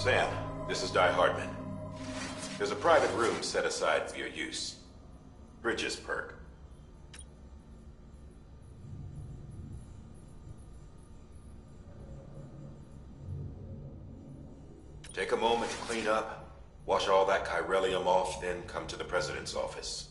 Sam, this is Di Hardman. There's a private room set aside for your use. Bridges perk. Take a moment to clean up, wash all that chiralium off, then come to the President's office.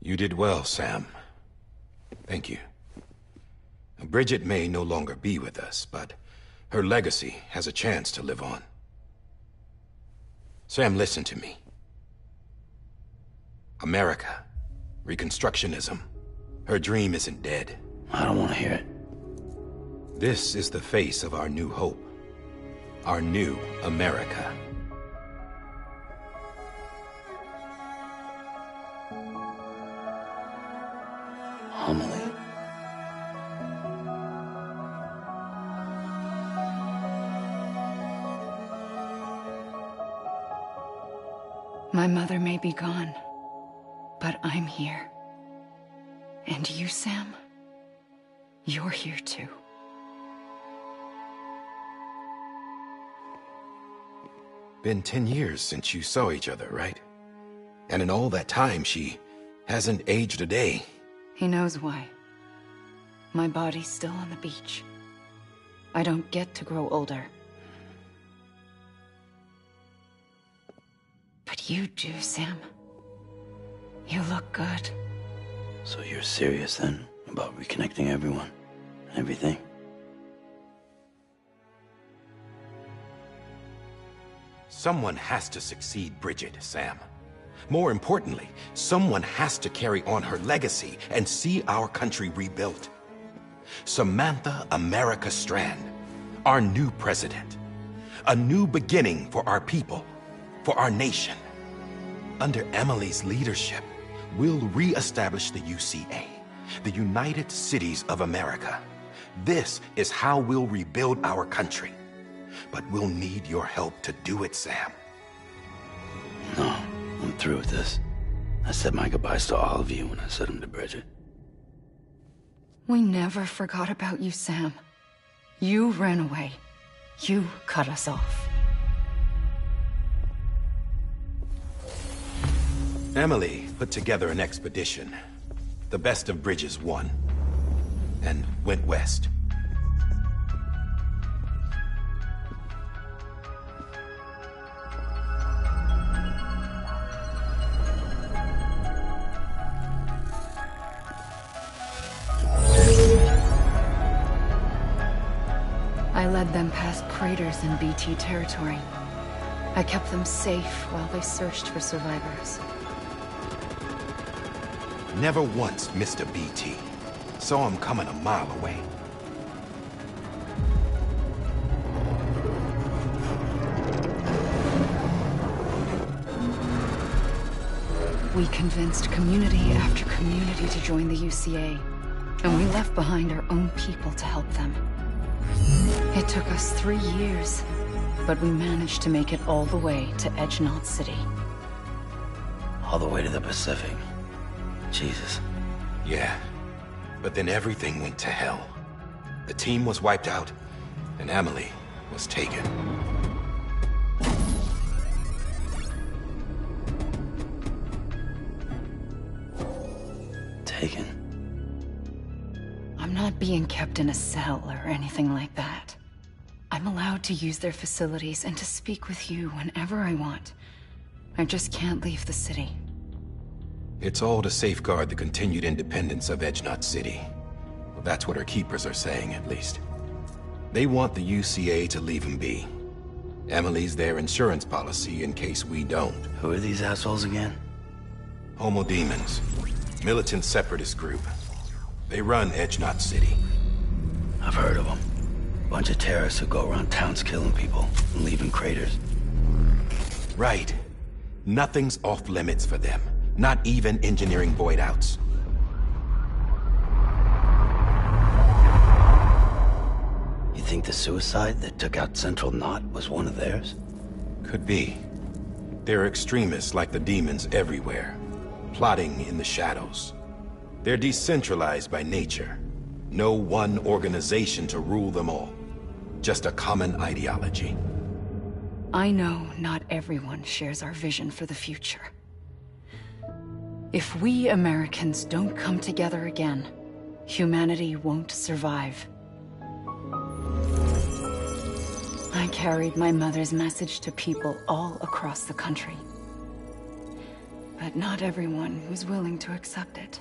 You did well, Sam. Thank you. Bridget may no longer be with us, but her legacy has a chance to live on. Sam, listen to me. America, Reconstructionism, her dream isn't dead. I don't want to hear it. This is the face of our new hope. Our new America. Homily. My mother may be gone, but I'm here. And you, Sam, you're here too. Been 10 years since you saw each other, right? And in all that time, she hasn't aged a day. He knows why. My body's still on the beach. I don't get to grow older. But you do, Sam. You look good. So you're serious then about reconnecting everyone and everything? Someone has to succeed Bridget, Sam. More importantly, someone has to carry on her legacy and see our country rebuilt. Samantha America Strand, our new president. A new beginning for our people, for our nation. Under Emily's leadership, we'll re-establish the UCA, the United Cities of America. This is how we'll rebuild our country. But we'll need your help to do it, Sam. No, I'm through with this. I said my goodbyes to all of you when I said them to Bridget. We never forgot about you, Sam. You ran away. You cut us off. Emily put together an expedition. The best of Bridges won. And went west. I led them past craters in BT territory. I kept them safe while they searched for survivors. Never once missed a BT. Saw him coming a mile away. We convinced community after community to join the UCA, and we left behind our own people to help them. It took us 3 years, but we managed to make it all the way to Edge-Knot City. All the way to the Pacific. Jesus. Yeah, but then everything went to hell. The team was wiped out, and Emily was taken. Taken? I'm not being kept in a cell or anything like that. I'm allowed to use their facilities and to speak with you whenever I want. I just can't leave the city. It's all to safeguard the continued independence of Edge-Knot City. Well, that's what her keepers are saying, at least. They want the UCA to leave him be. Emily's their insurance policy in case we don't. Who are these assholes again? Homo Demons. Militant separatist group. They run Edge-Knot City. I've heard of them. Bunch of terrorists who go around towns killing people and leaving craters. Right. Nothing's off limits for them. Not even engineering void outs. You think the suicide that took out Central Knot was one of theirs? Could be. There are extremists like the demons everywhere, plotting in the shadows. They're decentralized by nature. No one organization to rule them all. Just a common ideology. I know not everyone shares our vision for the future. If we Americans don't come together again, humanity won't survive. I carried my mother's message to people all across the country. But not everyone was willing to accept it.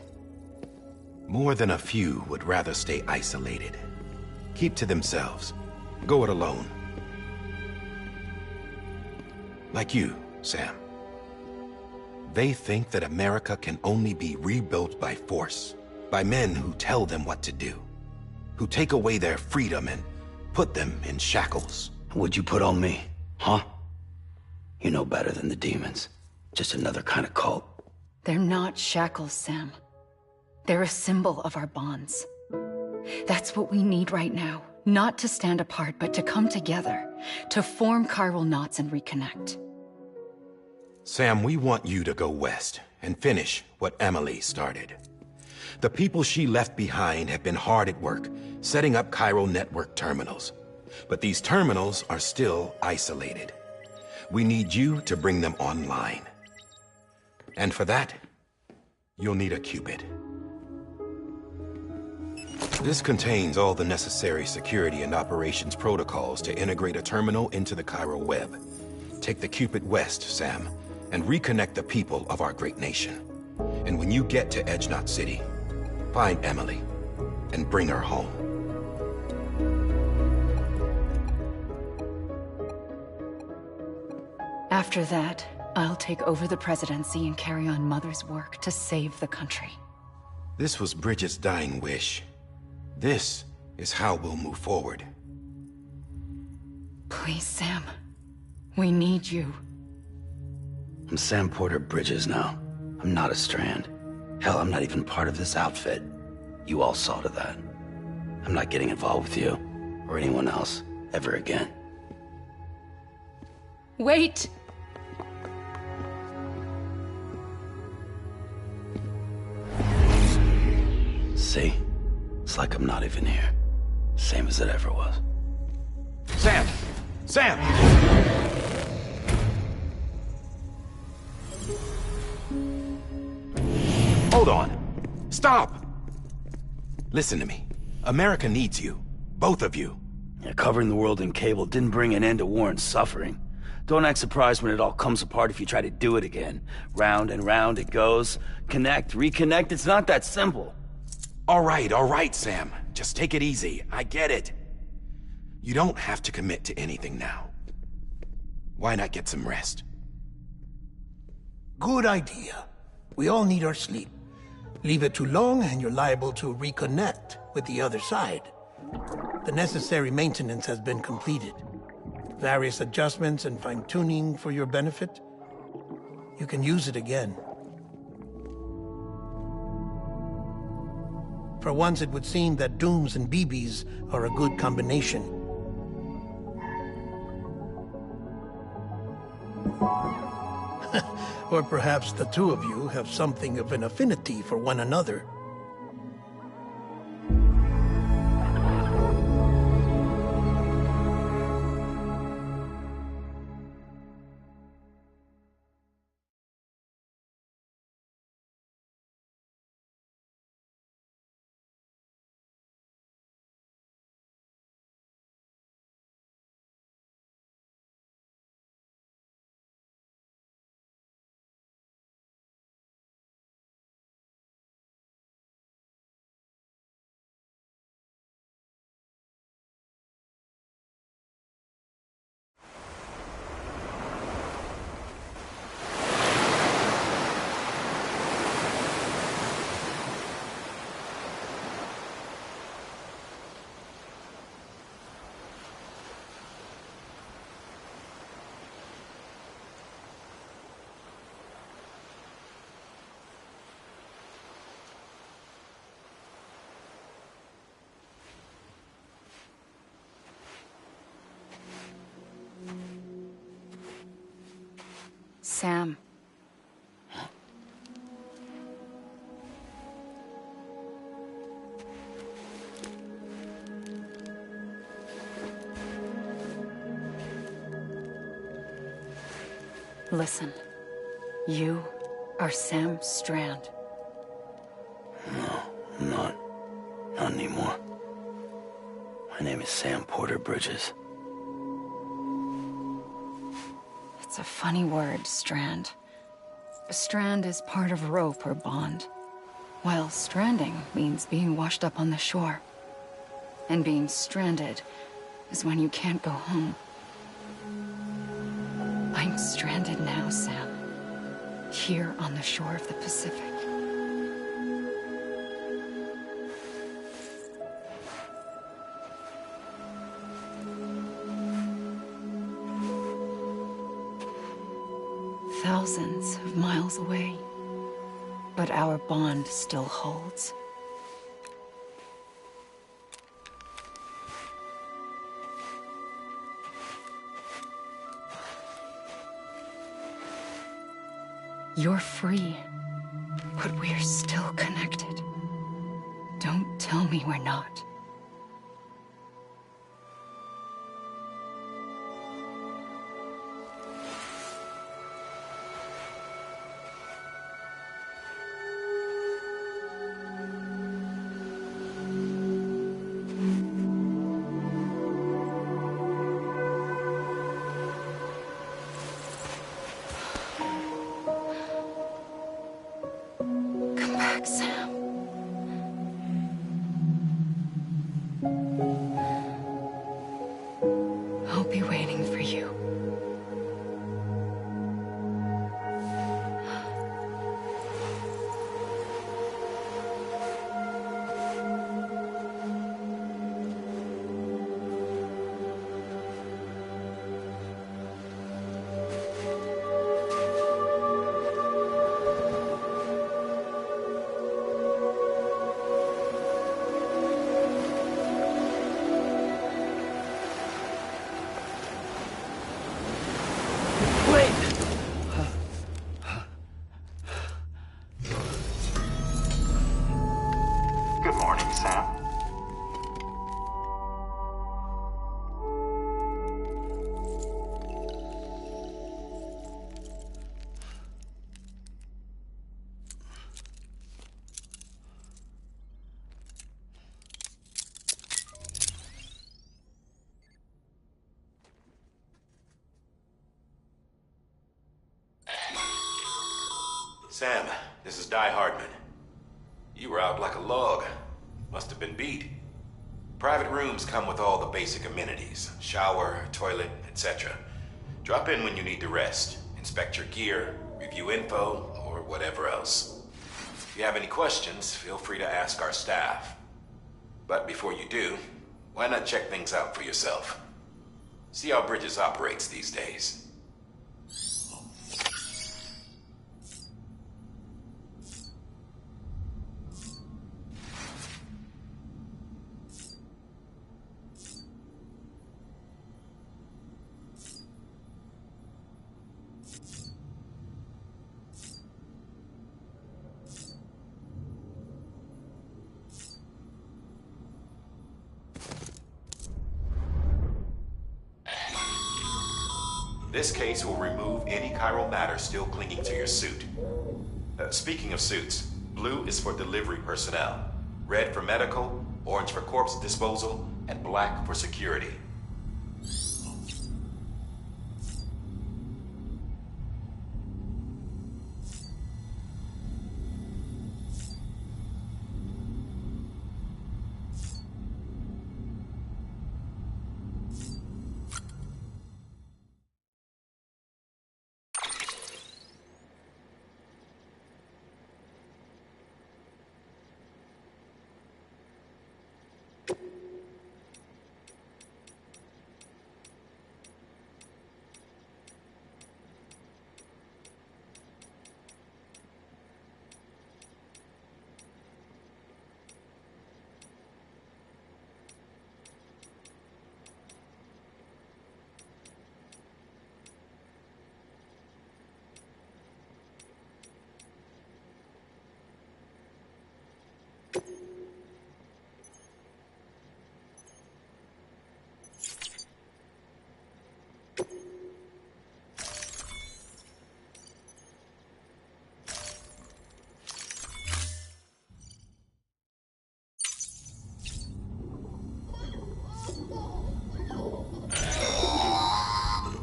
More than a few would rather stay isolated. Keep to themselves. Go it alone. Like you, Sam. They think that America can only be rebuilt by force, by men who tell them what to do, who take away their freedom and put them in shackles. What'd you put on me, huh? You know better than the demons. Just another kind of cult. They're not shackles, Sam. They're a symbol of our bonds. That's what we need right now. Not to stand apart, but to come together, to form chiral knots and reconnect. Sam, we want you to go west and finish what Emily started. The people she left behind have been hard at work, setting up chiral network terminals. But these terminals are still isolated. We need you to bring them online. And for that, you'll need a Cupid. This contains all the necessary security and operations protocols to integrate a terminal into the Chiral web. Take the Cupid west, Sam, and reconnect the people of our great nation. And when you get to Edge Knot City, find Emily and bring her home. After that, I'll take over the presidency and carry on Mother's work to save the country. This was Bridget's dying wish. This is how we'll move forward. Please, Sam. We need you. I'm Sam Porter Bridges now. I'm not a Strand. Hell, I'm not even part of this outfit. You all saw to that. I'm not getting involved with you, or anyone else, ever again. Wait! See? It's like I'm not even here. Same as it ever was. Sam! Sam! Hold on. Stop! Listen to me. America needs you. Both of you. Yeah, covering the world in cable didn't bring an end to war and suffering. Don't act surprised when it all comes apart if you try to do it again. Round and round it goes. Connect, reconnect, it's not that simple. All right, Sam. Just take it easy. I get it. You don't have to commit to anything now. Why not get some rest? Good idea. We all need our sleep. Leave it too long and you're liable to reconnect with the other side. The necessary maintenance has been completed. Various adjustments and fine-tuning for your benefit. You can use it again. For once, it would seem that Dooms and BBs are a good combination. Or perhaps the two of you have something of an affinity for one another. Sam. Listen. You are Sam Strand. No, I'm not. Not anymore. My name is Sam Porter Bridges. It's a funny word, Strand. A strand is part of rope or bond, while stranding means being washed up on the shore. And being stranded is when you can't go home. I'm stranded now, Sam. Here on the shore of the Pacific. Thousands of miles away, but our bond still holds. You're free, but we're still connected. Don't tell me we're not. I'll be waiting for you. Good morning, Sam. Sam, this is Di Hardman. You were out like a log. Must have been beat. Private rooms come with all the basic amenities. Shower, toilet, etc. Drop in when you need to rest. Inspect your gear, review info, or whatever else. If you have any questions, feel free to ask our staff. But before you do, why not check things out for yourself? See how Bridges operates these days. This case will remove any chiral matter still clinging to your suit. Speaking of suits, blue is for delivery personnel, red for medical, orange for corpse disposal, and black for security.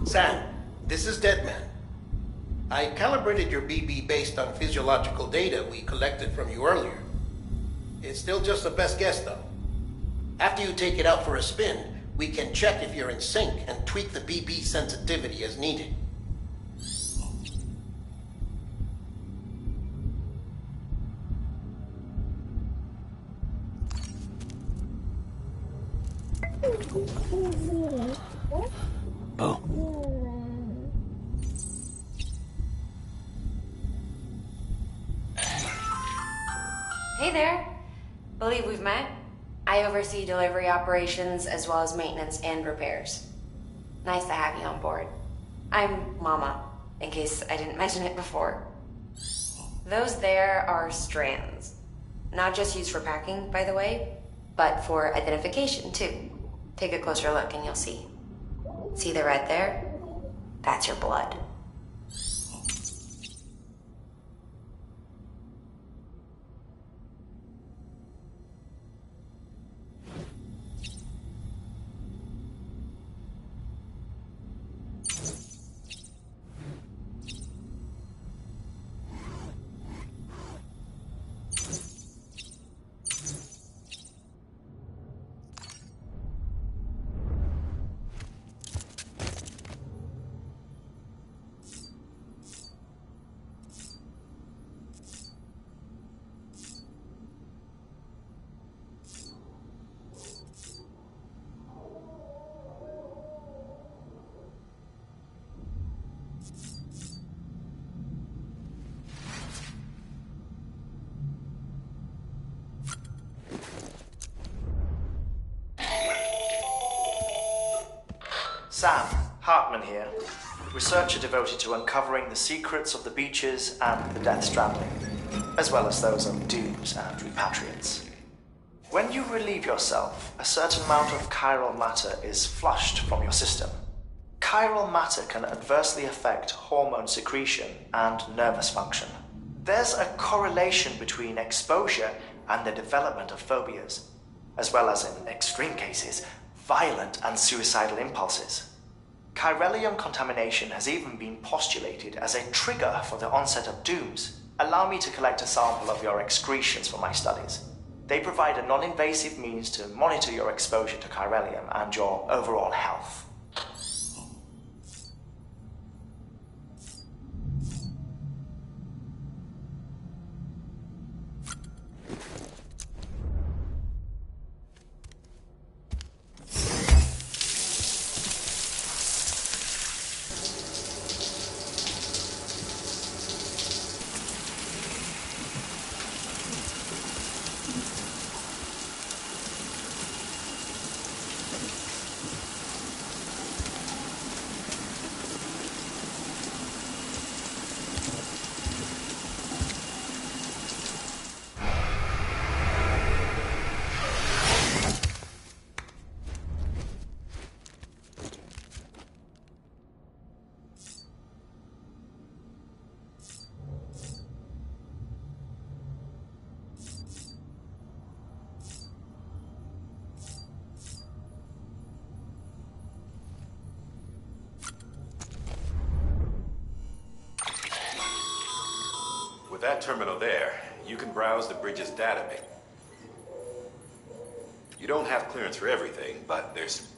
Sam, this is Deadman. I calibrated your BB based on physiological data we collected from you earlier. It's still just a best guess, though. After you take it out for a spin, we can check if you're in sync and tweak the BB sensitivity as needed. Bo. Hey there. Believe we've met. I oversee delivery operations as well as maintenance and repairs. Nice to have you on board. I'm Mama, in case I didn't mention it before. Those there are strands. Not just used for packing, by the way, but for identification too. Take a closer look and you'll see. See the red there? That's your blood. Sam, Hartman here, researcher devoted to uncovering the secrets of the beaches and the Death Stranding, as well as those of dooms and repatriates. When you relieve yourself, a certain amount of chiral matter is flushed from your system. Chiral matter can adversely affect hormone secretion and nervous function. There's a correlation between exposure and the development of phobias, as well as, in extreme cases, violent and suicidal impulses. Chiralium contamination has even been postulated as a trigger for the onset of dooms. Allow me to collect a sample of your excretions for my studies. They provide a non-invasive means to monitor your exposure to chiralium and your overall health. With that terminal there, you can browse the bridge's database. You don't have clearance for everything, but there's...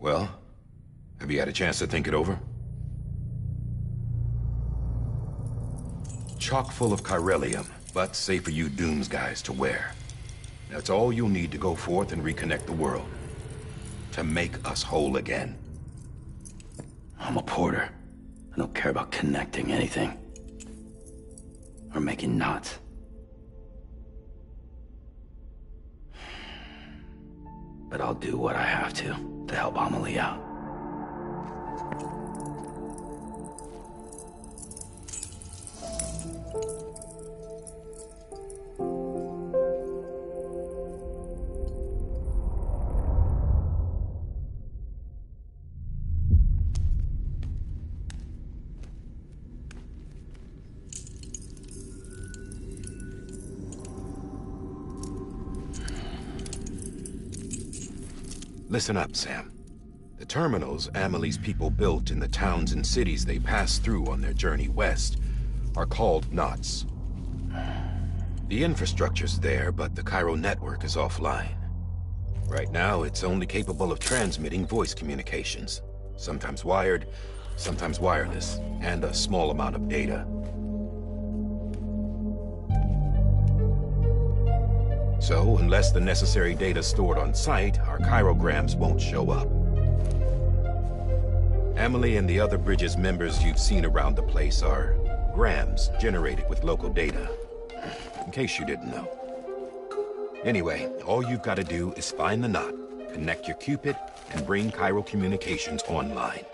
Well, have you had a chance to think it over? Chock full of chiralium, but safe for you Dooms guys to wear. That's all you'll need to go forth and reconnect the world. To make us whole again. I'm a porter. I don't care about connecting anything. Or making knots. But I'll do what I have to help Amelie out. Listen up, Sam. The terminals Amelie's people built in the towns and cities they passed through on their journey west are called knots. The infrastructure's there, but the Cairo network is offline. Right now, it's only capable of transmitting voice communications. Sometimes wired, sometimes wireless, and a small amount of data. So, unless the necessary data's stored on site, our chirograms won't show up. Amelie and the other Bridges members you've seen around the place are grams generated with local data. In case you didn't know. Anyway, all you've got to do is find the knot, connect your Cupid, and bring Cairo communications online.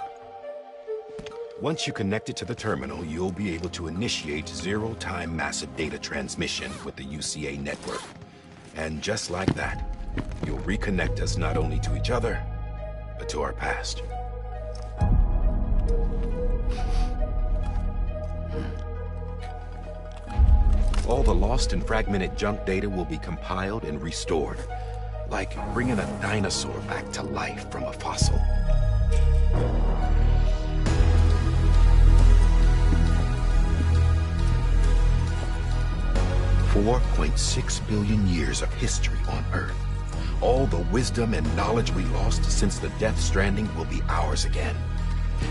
Once you connect it to the terminal, you'll be able to initiate zero-time massive data transmission with the UCA network. And just like that, you'll reconnect us not only to each other, but to our past. All the lost and fragmented junk data will be compiled and restored, like bringing a dinosaur back to life from a fossil. 4.6 billion years of history on Earth. All the wisdom and knowledge we lost since the Death Stranding will be ours again.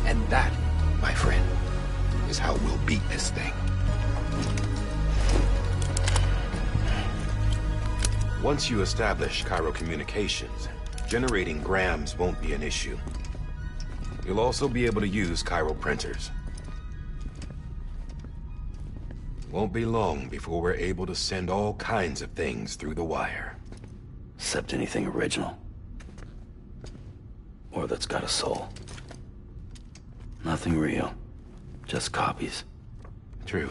And that, my friend, is how we'll beat this thing. Once you establish Cairo communications, generating grams won't be an issue. You'll also be able to use Cairo printers. Won't be long before we're able to send all kinds of things through the wire. Except anything original. Or that's got a soul. Nothing real. Just copies. True.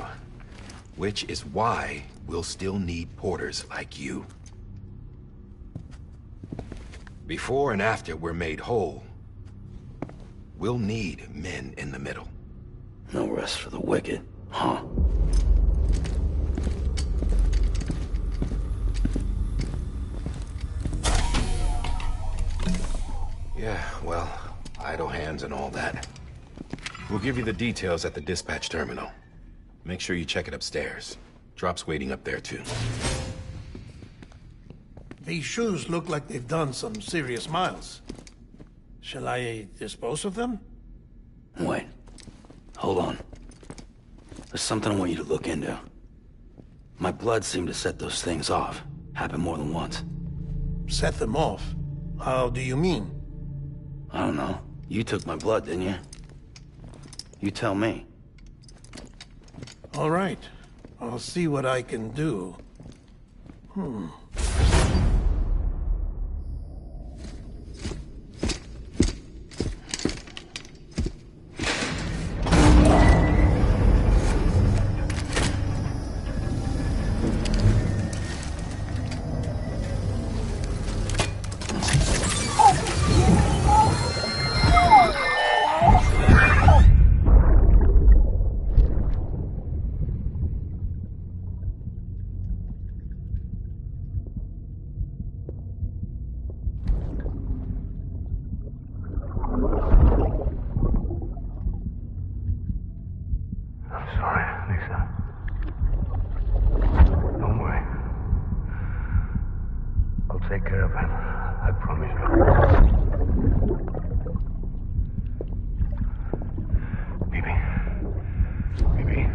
Which is why we'll still need porters like you. Before and after we're made whole, we'll need men in the middle. No rest for the wicked, huh? Yeah, well, idle hands and all that. We'll give you the details at the dispatch terminal. Make sure you check it upstairs. Drop's waiting up there, too. These shoes look like they've done some serious miles. Shall I dispose of them? Wait. Hold on. There's something I want you to look into. My blood seemed to set those things off. Happened more than once. Set them off? How do you mean? I don't know. You took my blood, didn't you? You tell me. All right. I'll see what I can do. Take care of him. I promise you. Baby. Baby.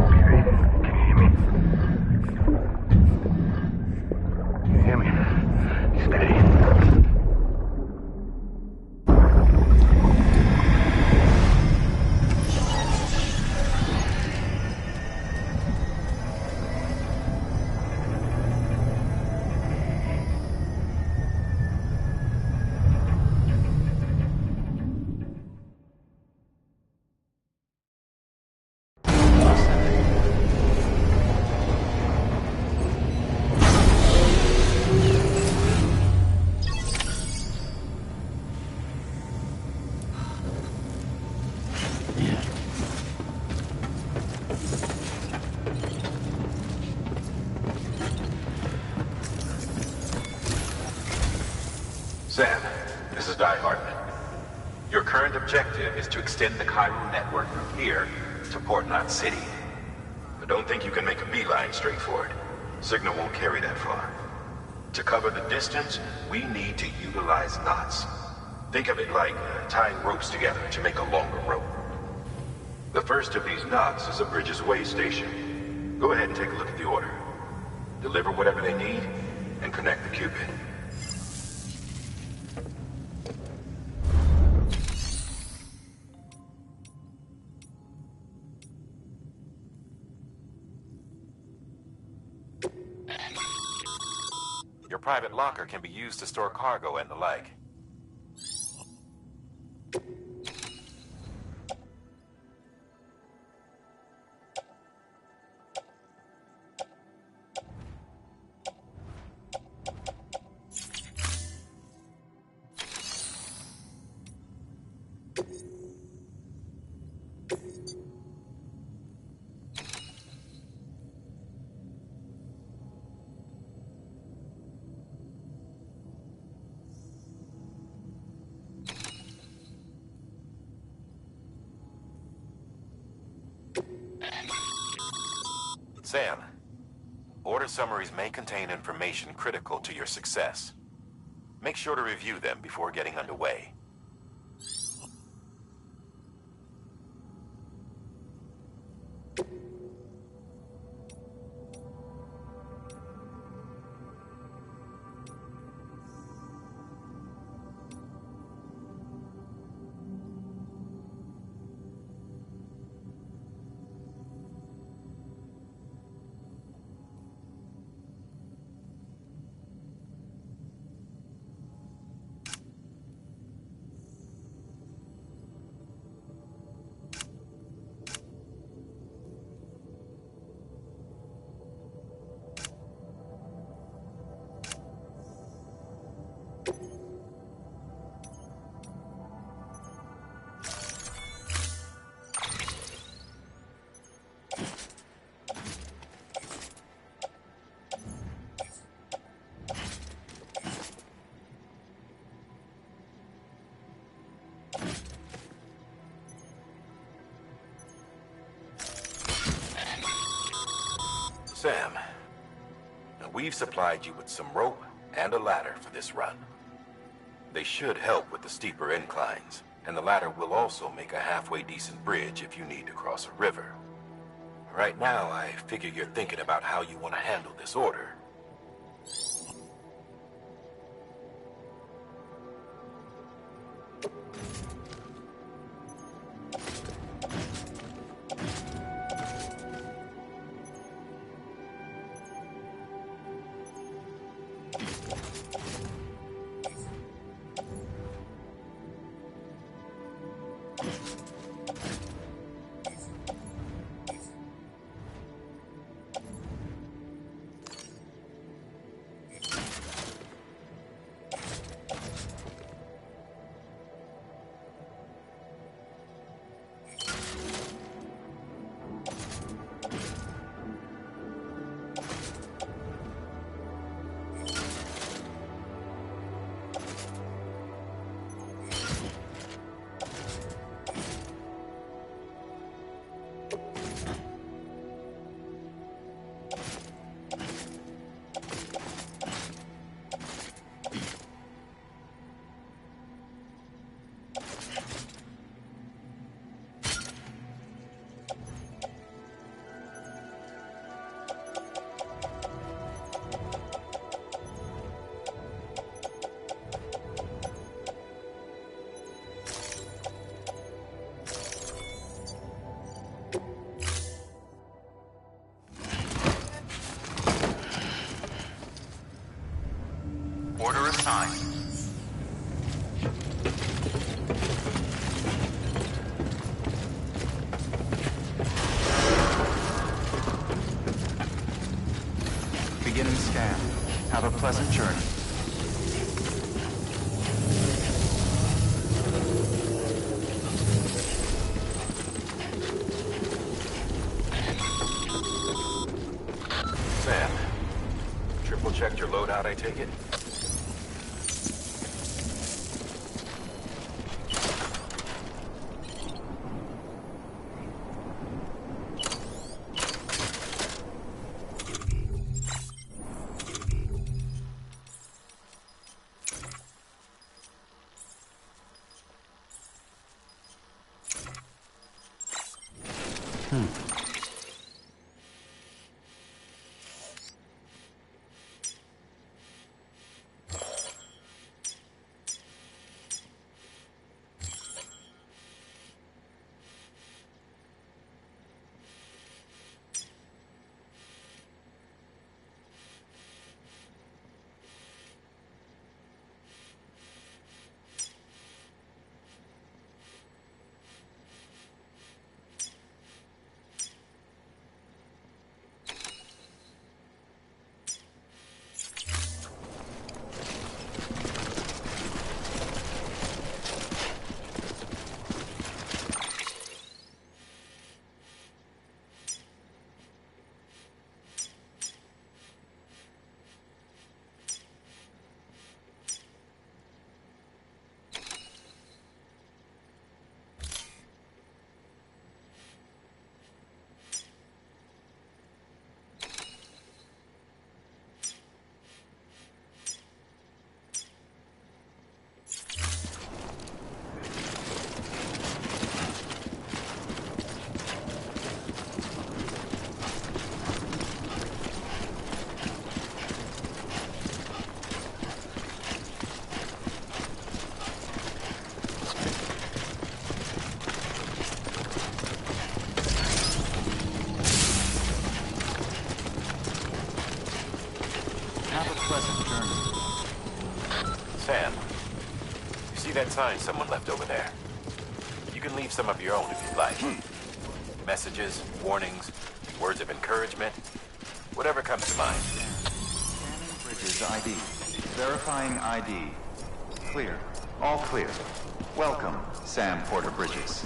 Baby, can you hear me? Can you hear me? Steady. Sam, this is Hartman. Your current objective is to extend the Cairo network from here to Port Knot City. But don't think you can make a beeline straight for it. Signal won't carry that far. To cover the distance, we need to utilize knots. Think of it like tying ropes together to make a longer rope. The first of these knots is a Bridges Way station. Go ahead and take a look at the order. Deliver whatever they need, and connect the Cupid. Your private locker can be used to store cargo and the like. Sam, order summaries may contain information critical to your success. Make sure to review them before getting underway. Sam, we've supplied you with some rope and a ladder for this run. They should help with the steeper inclines, and the ladder will also make a halfway decent bridge if you need to cross a river. Right now, I figure you're thinking about how you want to handle this order. Order assigned. Beginning scan. Have a pleasant journey. Sam, triple checked your loadout, I take it? Have a pleasant journey. Sam, you see that sign someone left over there? You can leave some of your own if you'd like. Messages, warnings, words of encouragement, whatever comes to mind. Scanning Bridges ID. Verifying ID. Clear. All clear. Welcome, Sam Porter Bridges.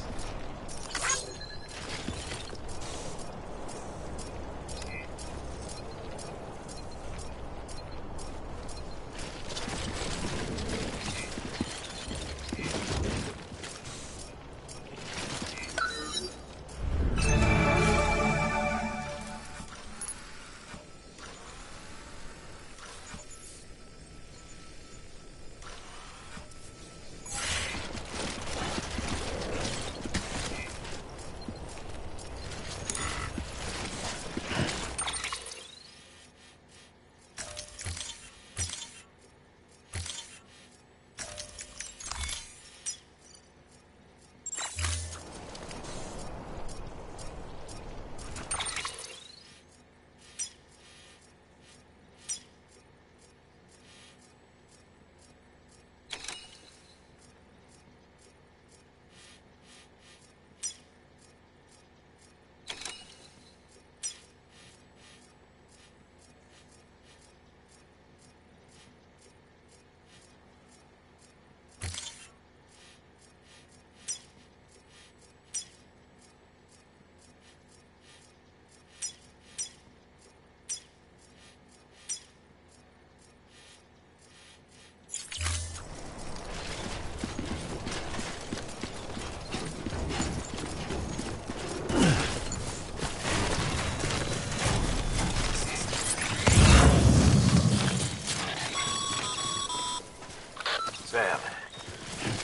Sam,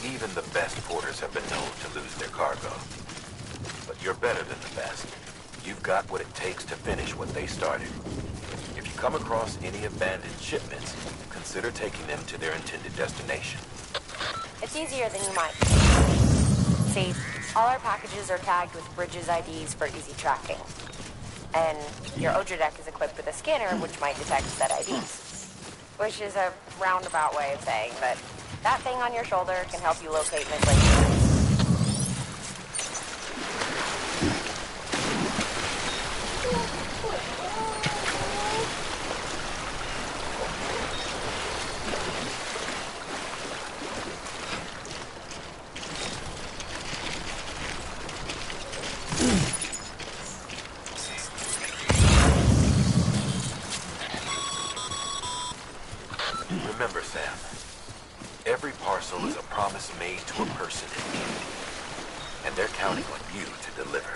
even the best porters have been known to lose their cargo. But you're better than the best. You've got what it takes to finish what they started. If you come across any abandoned shipments, consider taking them to their intended destination. It's easier than you might. See, all our packages are tagged with Bridges IDs for easy tracking. And your Odra deck is equipped with a scanner which might detect said IDs. Which is a roundabout way of saying that that thing on your shoulder can help you locate missing humans. Remember, Sam, every parcel is a promise made to a person in need, and they're counting on you to deliver.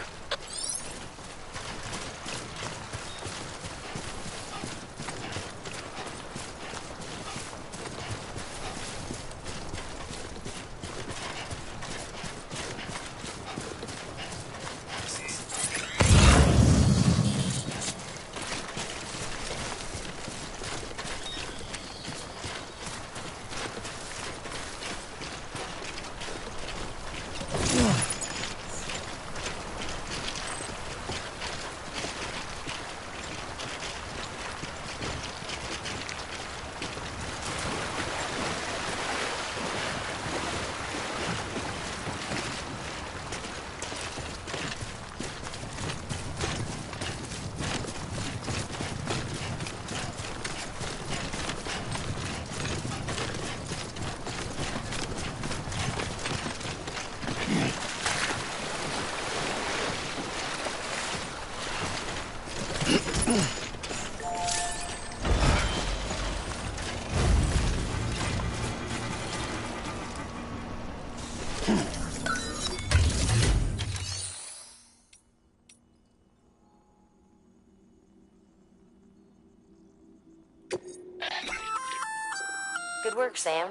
Good work, Sam.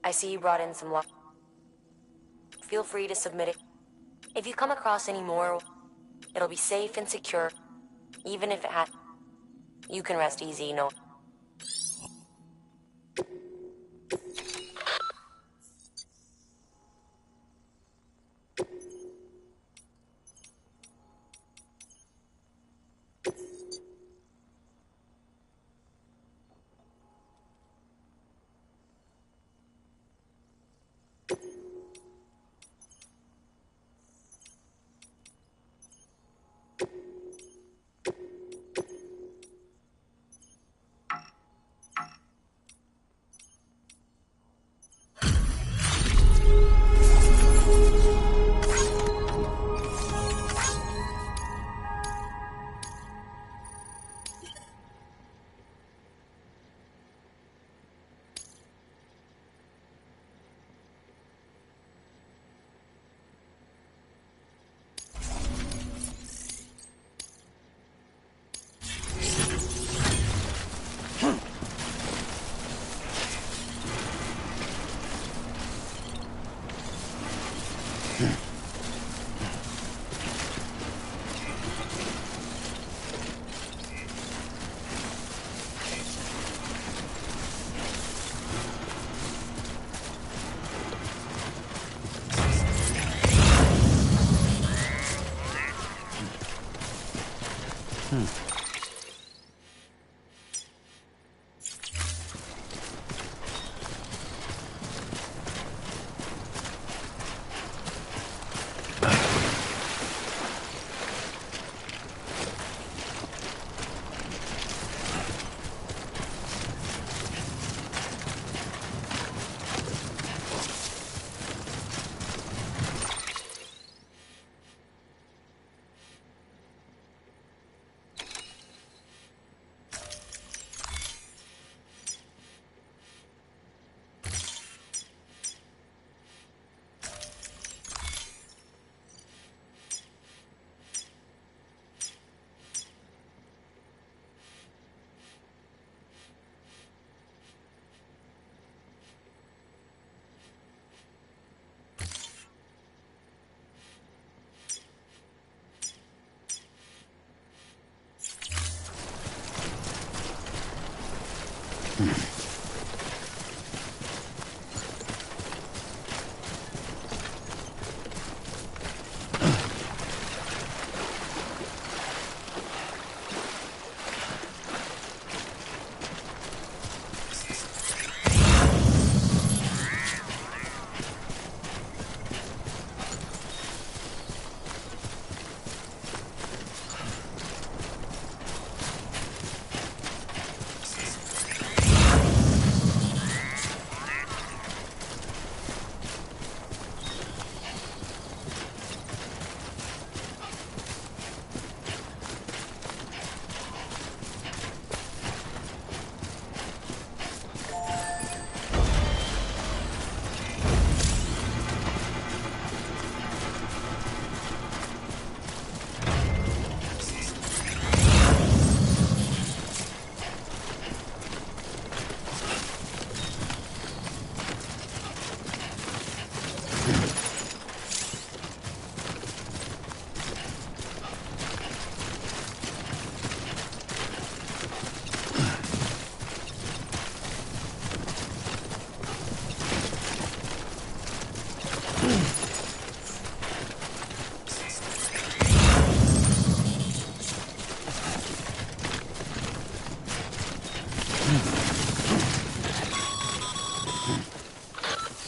I see you brought in some luck. Feel free to submit it. If you come across any more, it'll be safe and secure. Even if it has... You can rest easy, no...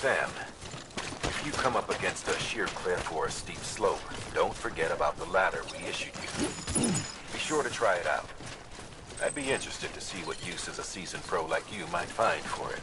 Sam, if you come up against a sheer cliff or a steep slope, don't forget about the ladder we issued you. Be sure to try it out. I'd be interested to see what uses a seasoned pro like you might find for it.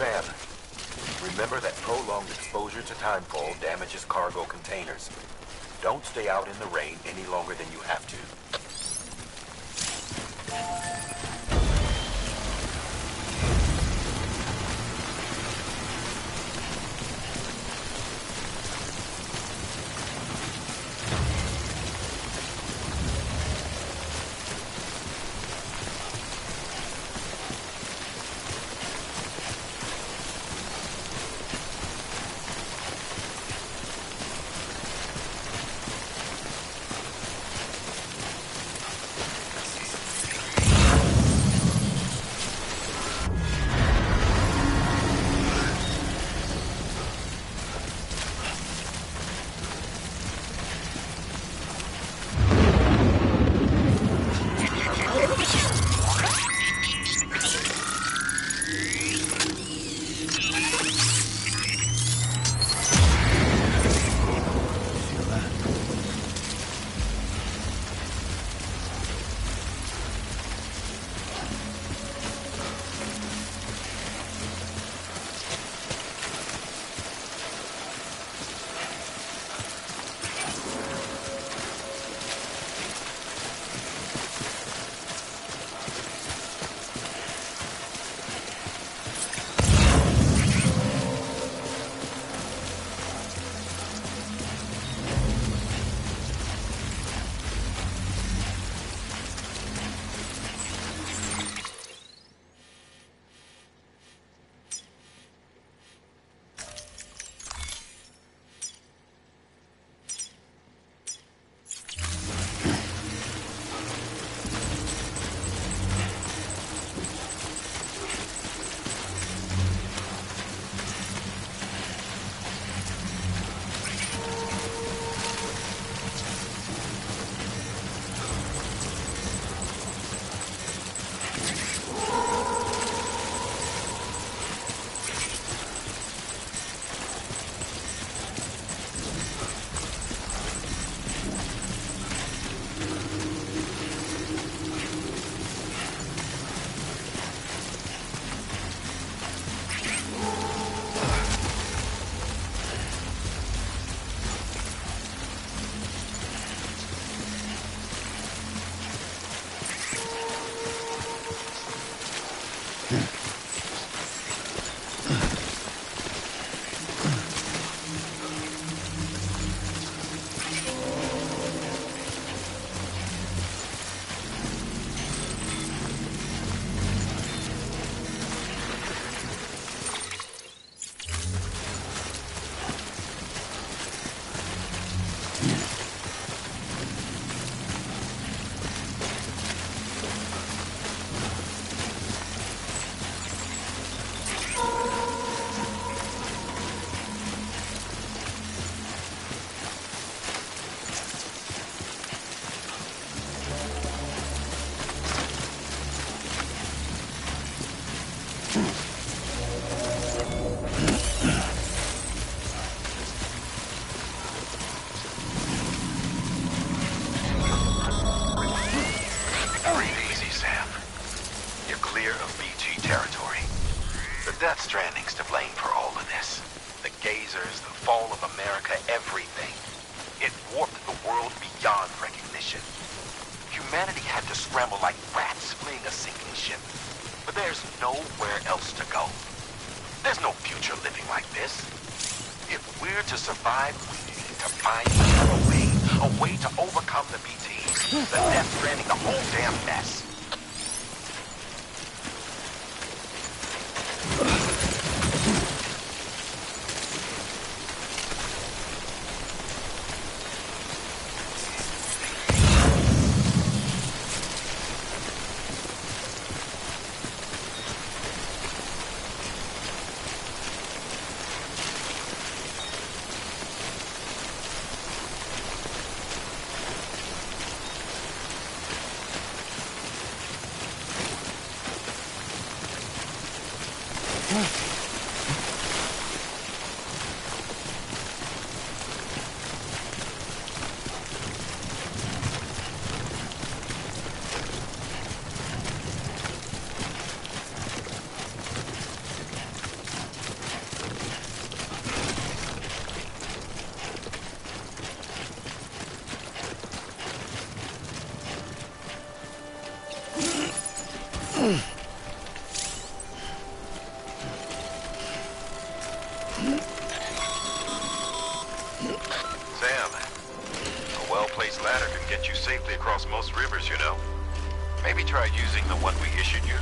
Sam, remember that prolonged exposure to timefall damages cargo containers. Don't stay out in the rain any longer than you have to. Humanity had to scramble like rats fleeing a sinking ship. But there's nowhere else to go. There's no future living like this. If we're to survive, we need to find a way to overcome the BTs, the Death Stranding, the whole damn mess. Sam, a well-placed ladder can get you safely across most rivers, you know. Maybe try using the one we issued you.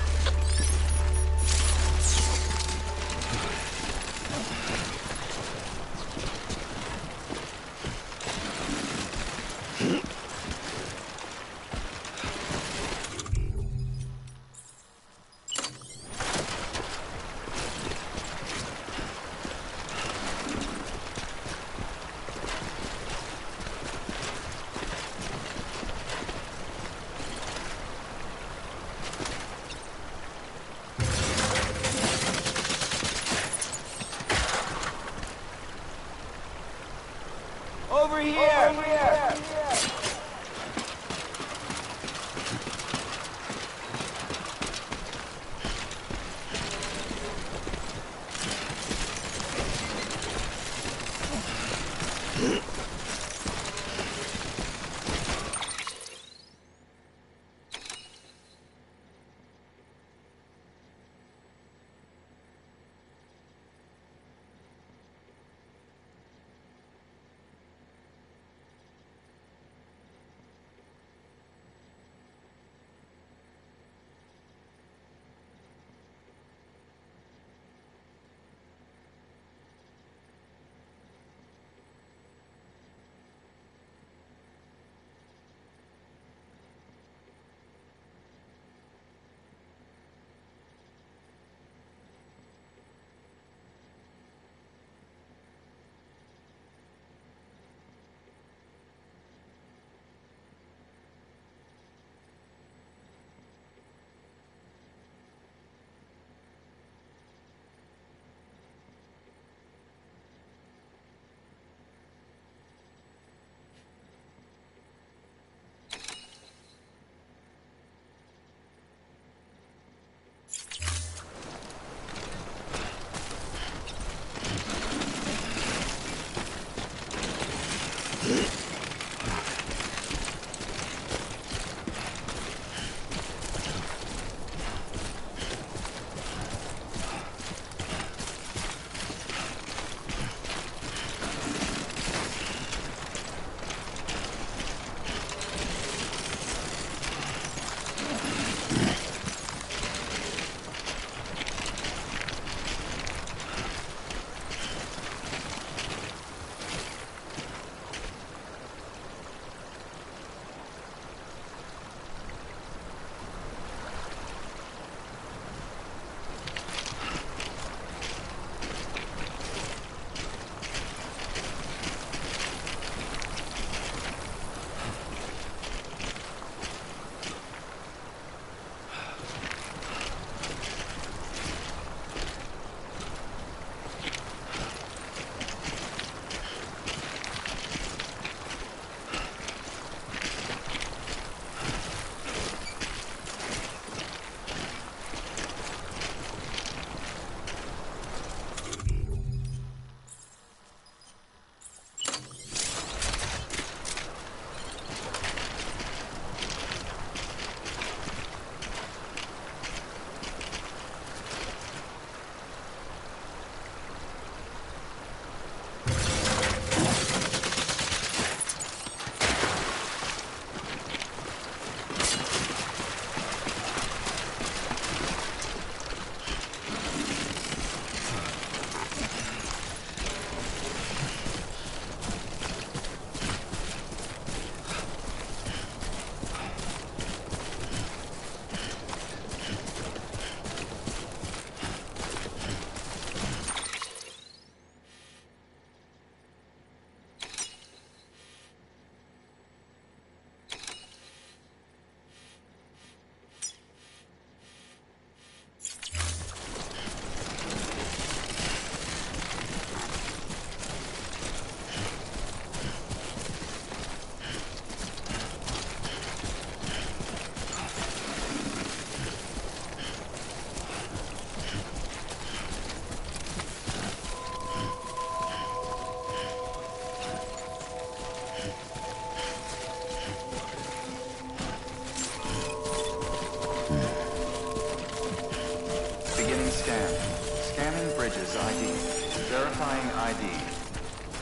Verifying ID.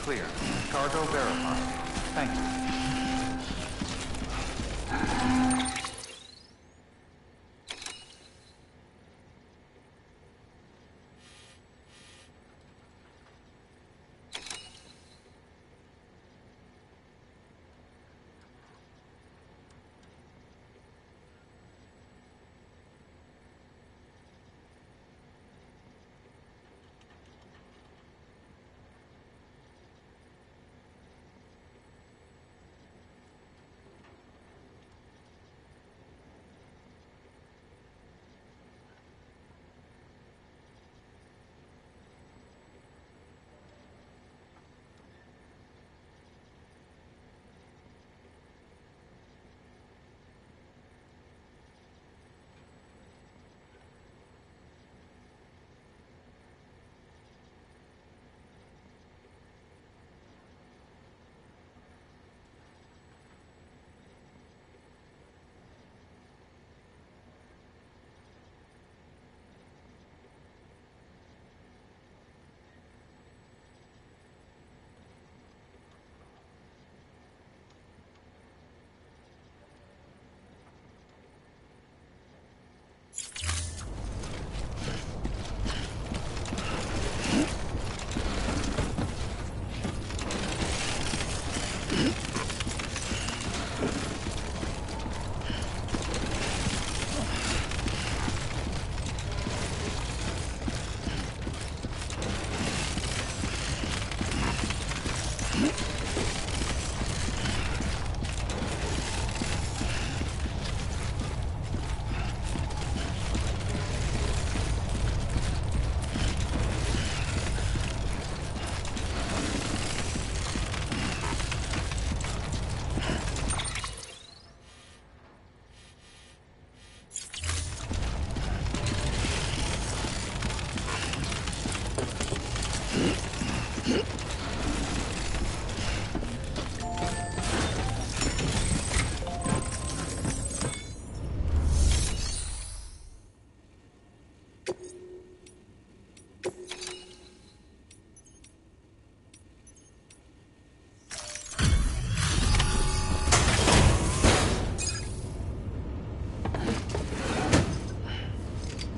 Clear. Cargo verified. Thank you.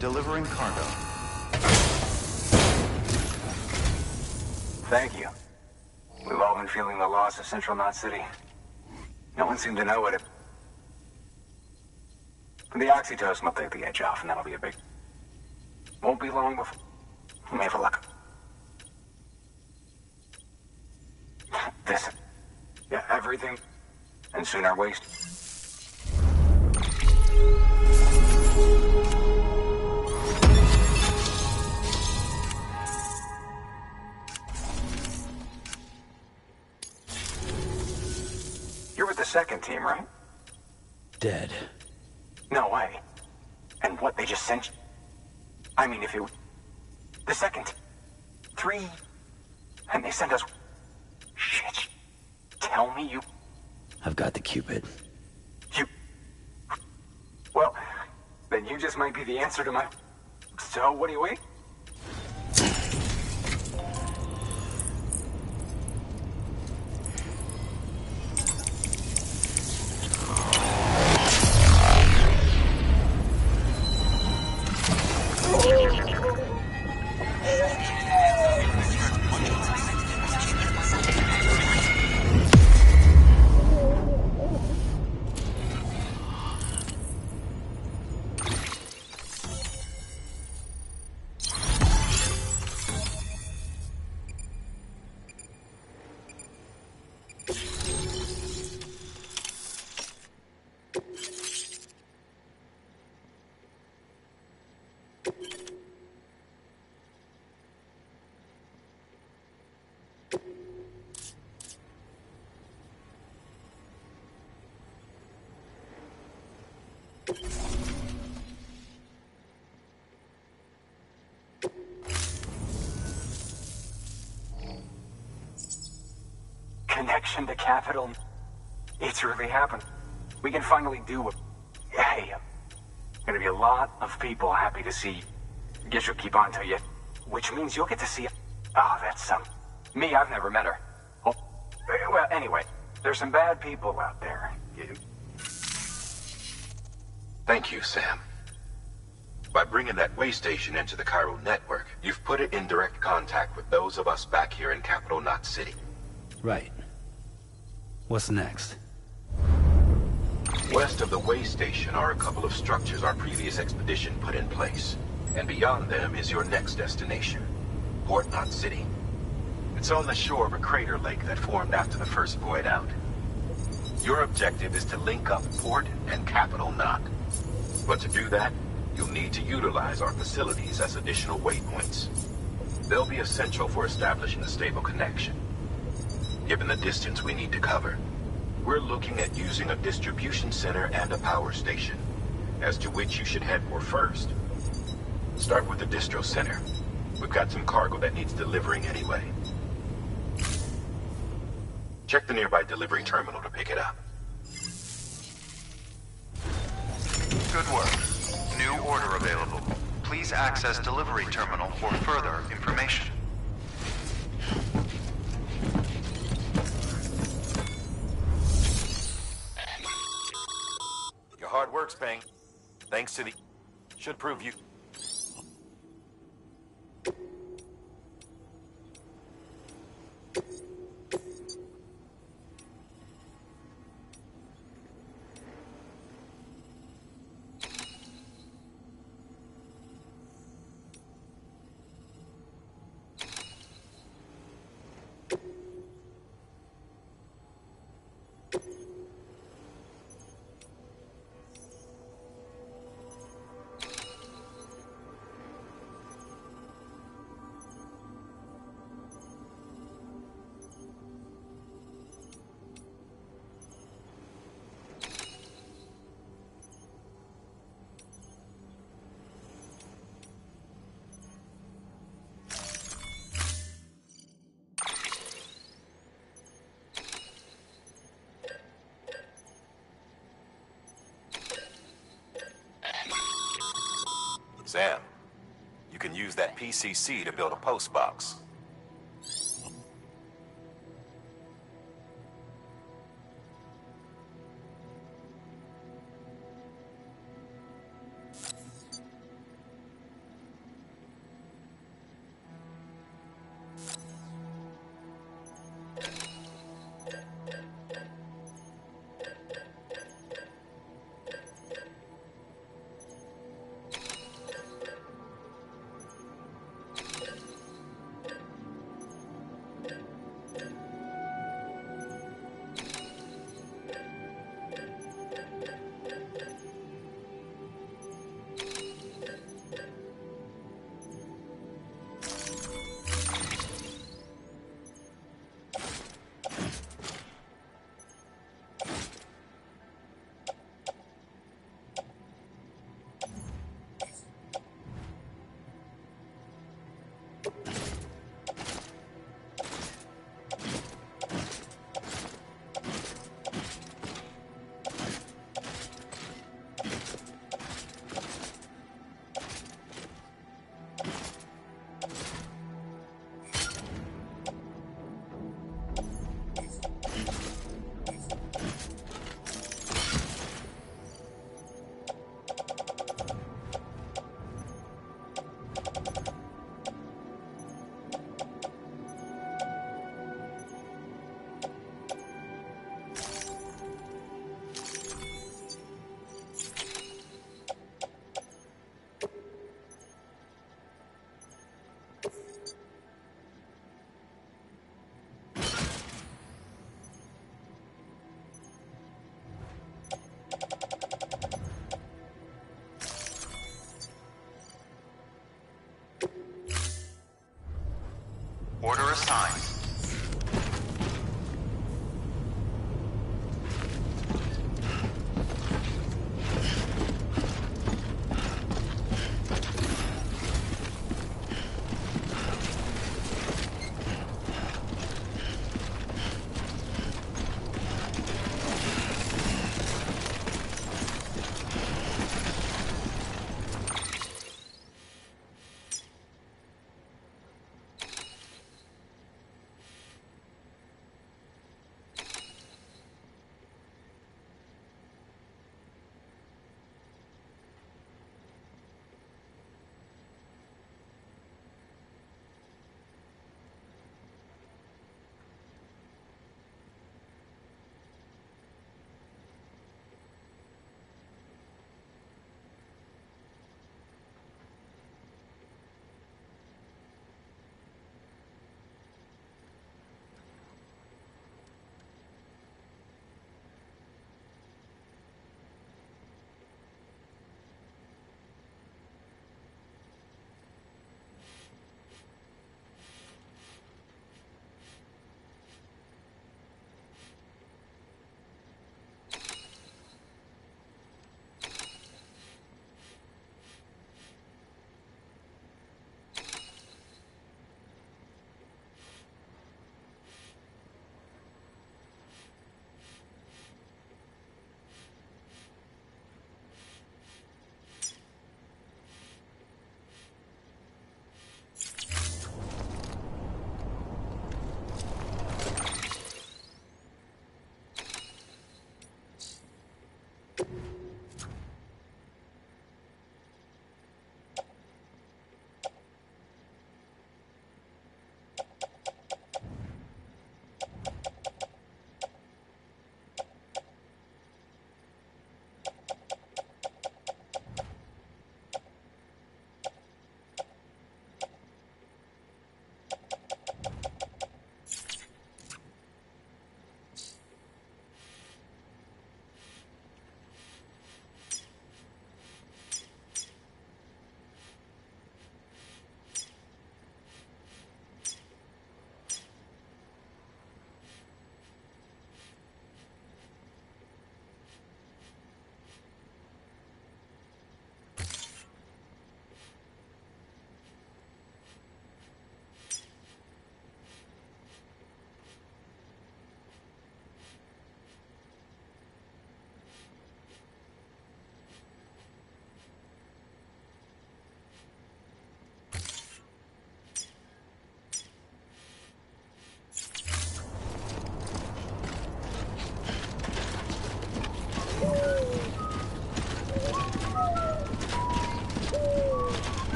Delivering cargo. Thank you. We've all been feeling the loss of Central Knot City. No one seemed to know it. The oxytocin will take the edge off, and that'll be a big... Won't be long before... We may have luck. This... Yeah, everything... And soon our waste... You're with the second team, right? Dead. No way. And what, they just sent you? I mean, if it... The second... 3... And they sent us... Shit. Tell me you... I've got the Cupid. You... Well, then you just might be the answer to my... So, what do you wait? Connection to Capital. It's really happened. We can finally do it. Hey, gonna be a lot of people happy to see. Guess you'll keep on till you. Which means you'll get to see Ah, that's me, I've never met her. Oh, well, anyway, there's some bad people out there. Thank you, Sam. By bringing that way station into the Cairo network, you've put it in direct contact with those of us back here in Capital Knot City. Right. What's next? West of the way station are a couple of structures our previous expedition put in place. And beyond them is your next destination, Port Knot City. It's on the shore of a crater lake that formed after the first void out. Your objective is to link up Port and Capital Knot. But to do that, you'll need to utilize our facilities as additional waypoints. They'll be essential for establishing a stable connection. Given the distance we need to cover, we're looking at using a distribution center and a power station, as to which you should head for first. Start with the distro center. We've got some cargo that needs delivering anyway. Check the nearby delivery terminal to pick it up. Good work. New order available. Please access delivery terminal for further information. Your hard work's paying. Thanks to the... Should prove you... Sam, you can use that PCC to build a post box. Order assigned.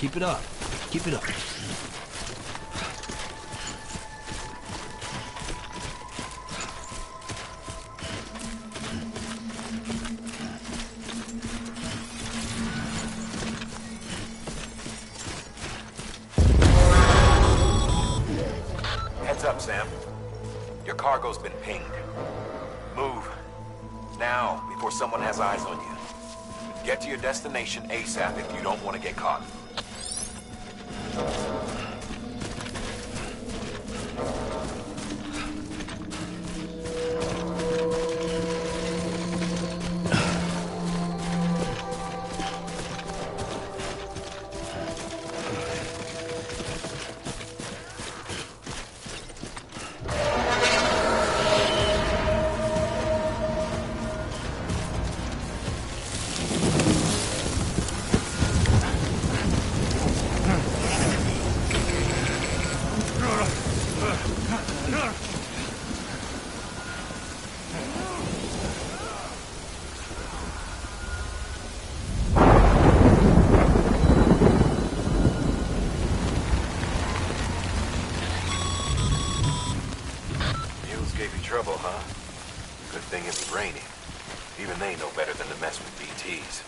Keep it up. Keep it up. Heads up, Sam. Your cargo's been pinged. Move. Now, before someone has eyes on you. Get to your destination ASAP if you don't want to get caught. Trouble, huh? Good thing it was raining. Even they know better than to mess with BTs.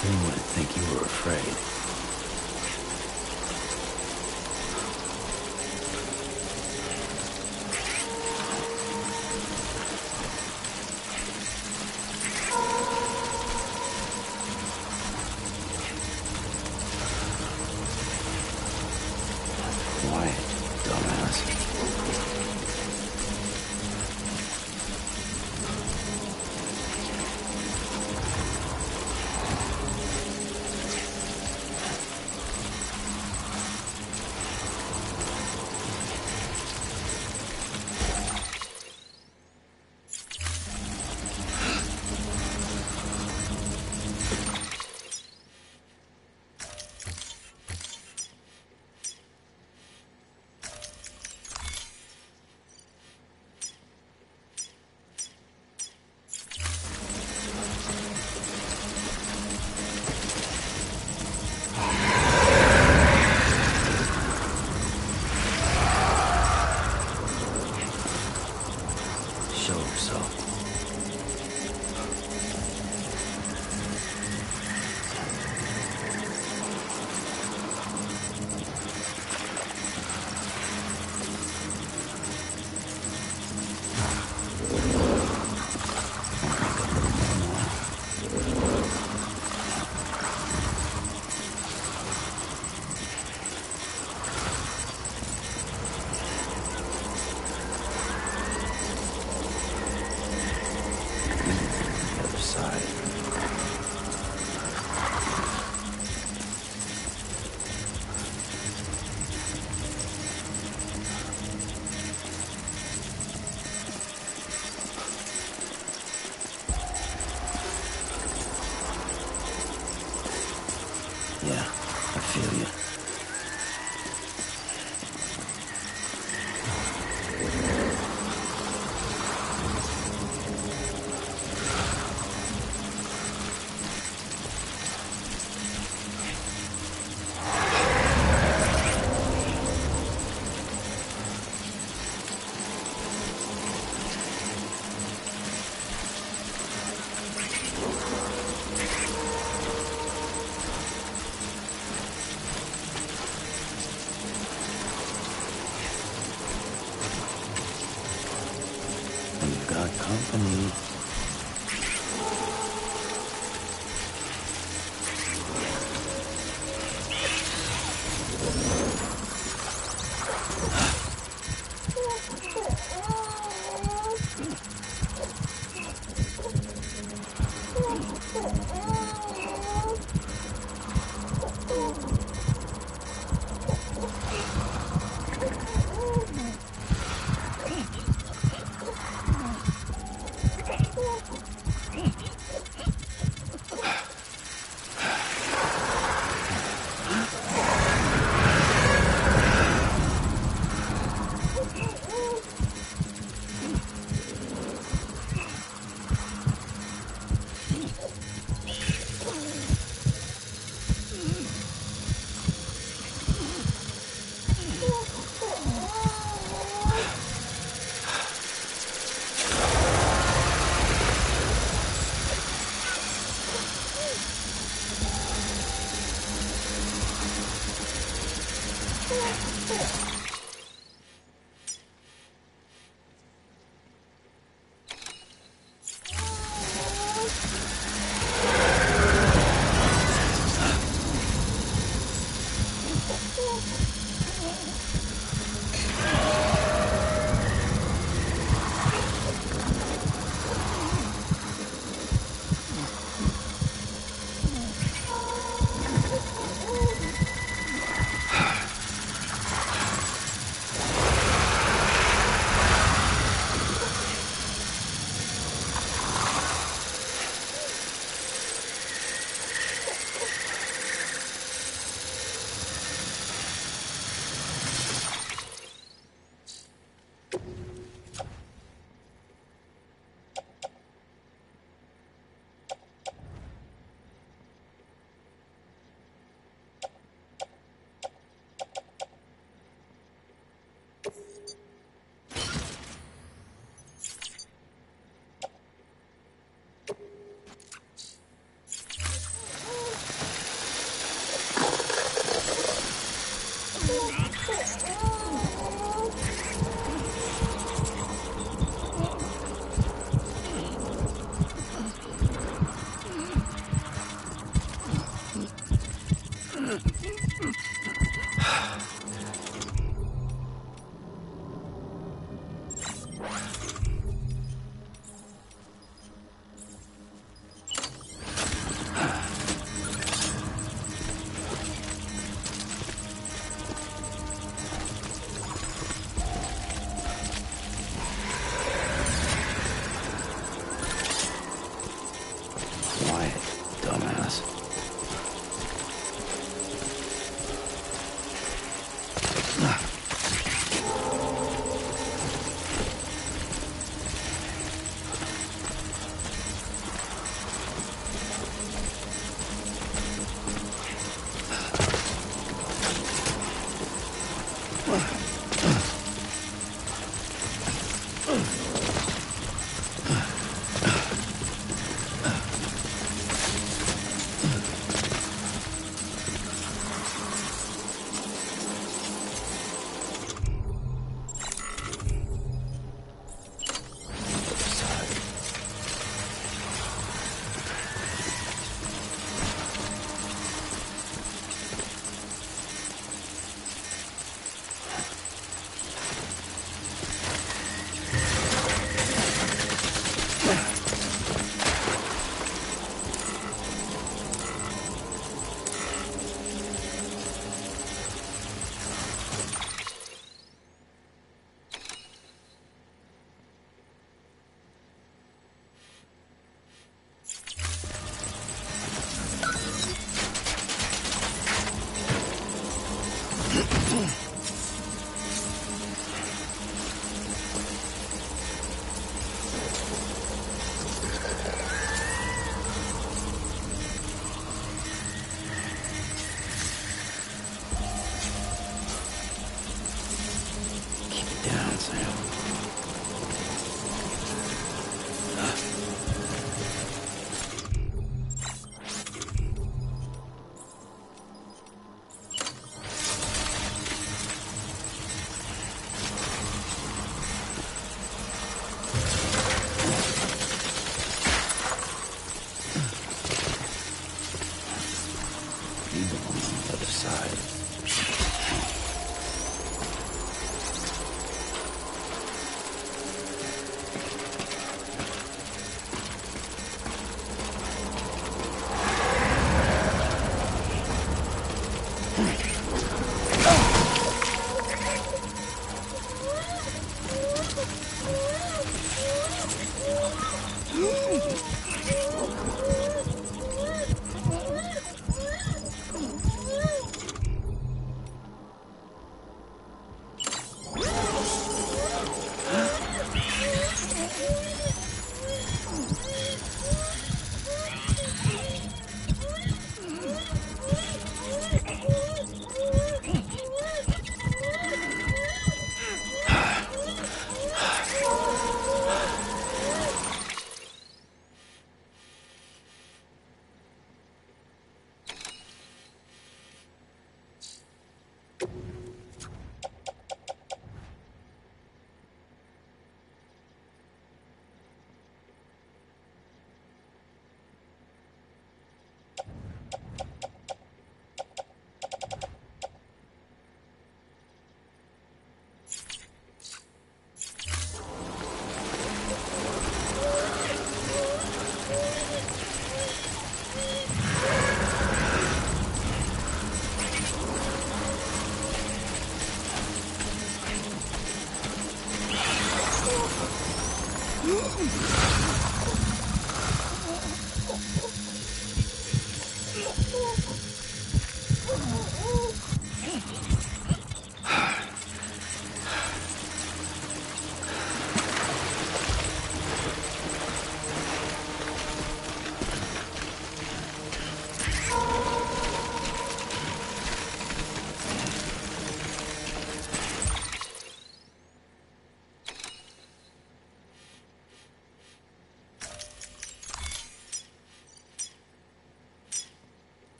Who would think you were afraid? Quiet, dumbass. Show yourself. Yeah, I feel you. We've got company.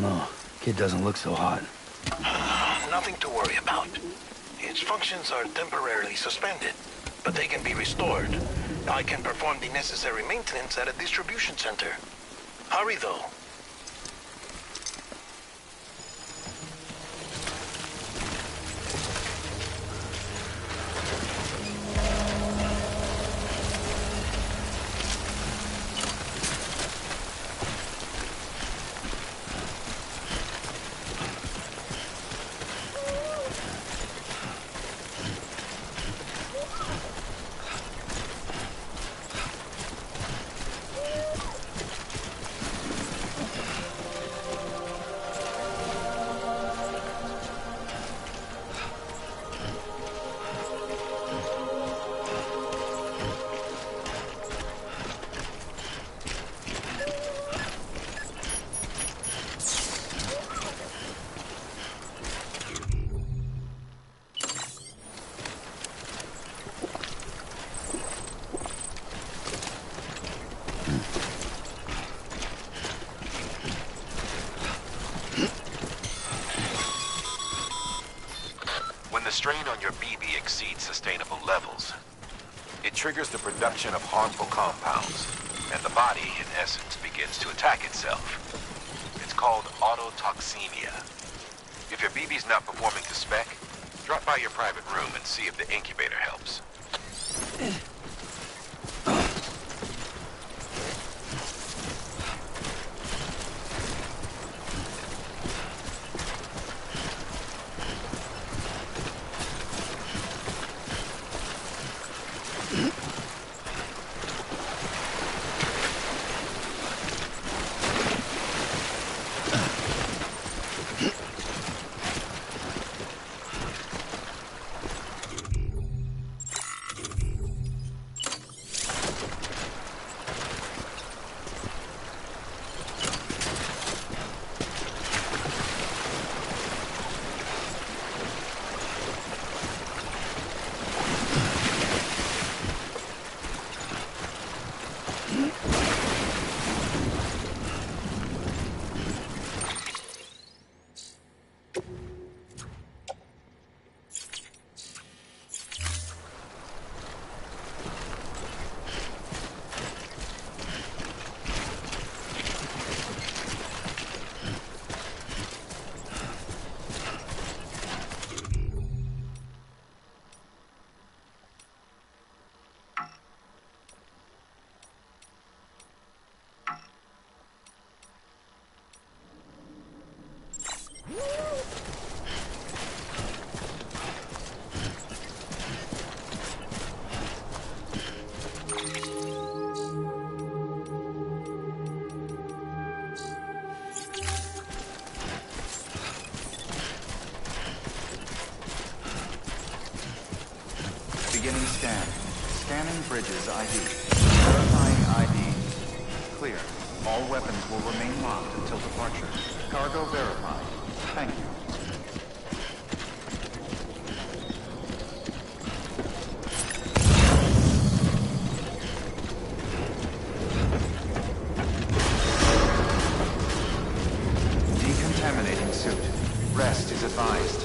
don't know. Kid doesn't look so hot. Nothing to worry about. Its functions are temporarily suspended, but they can be restored. I can perform the necessary maintenance at a distribution center. Hurry, though. When the strain on your BB exceeds sustainable levels, it triggers the production of harmful compounds, and the body, in essence, begins to attack itself. It's called autotoxemia. If your BB's not performing to spec, drop by your private room and see if the incubator helps. Beginning scan. Scanning bridges ID. Verifying ID. Clear. All weapons will remain locked until departure. Cargo verified. Thank you. Decontaminating suit. Rest is advised.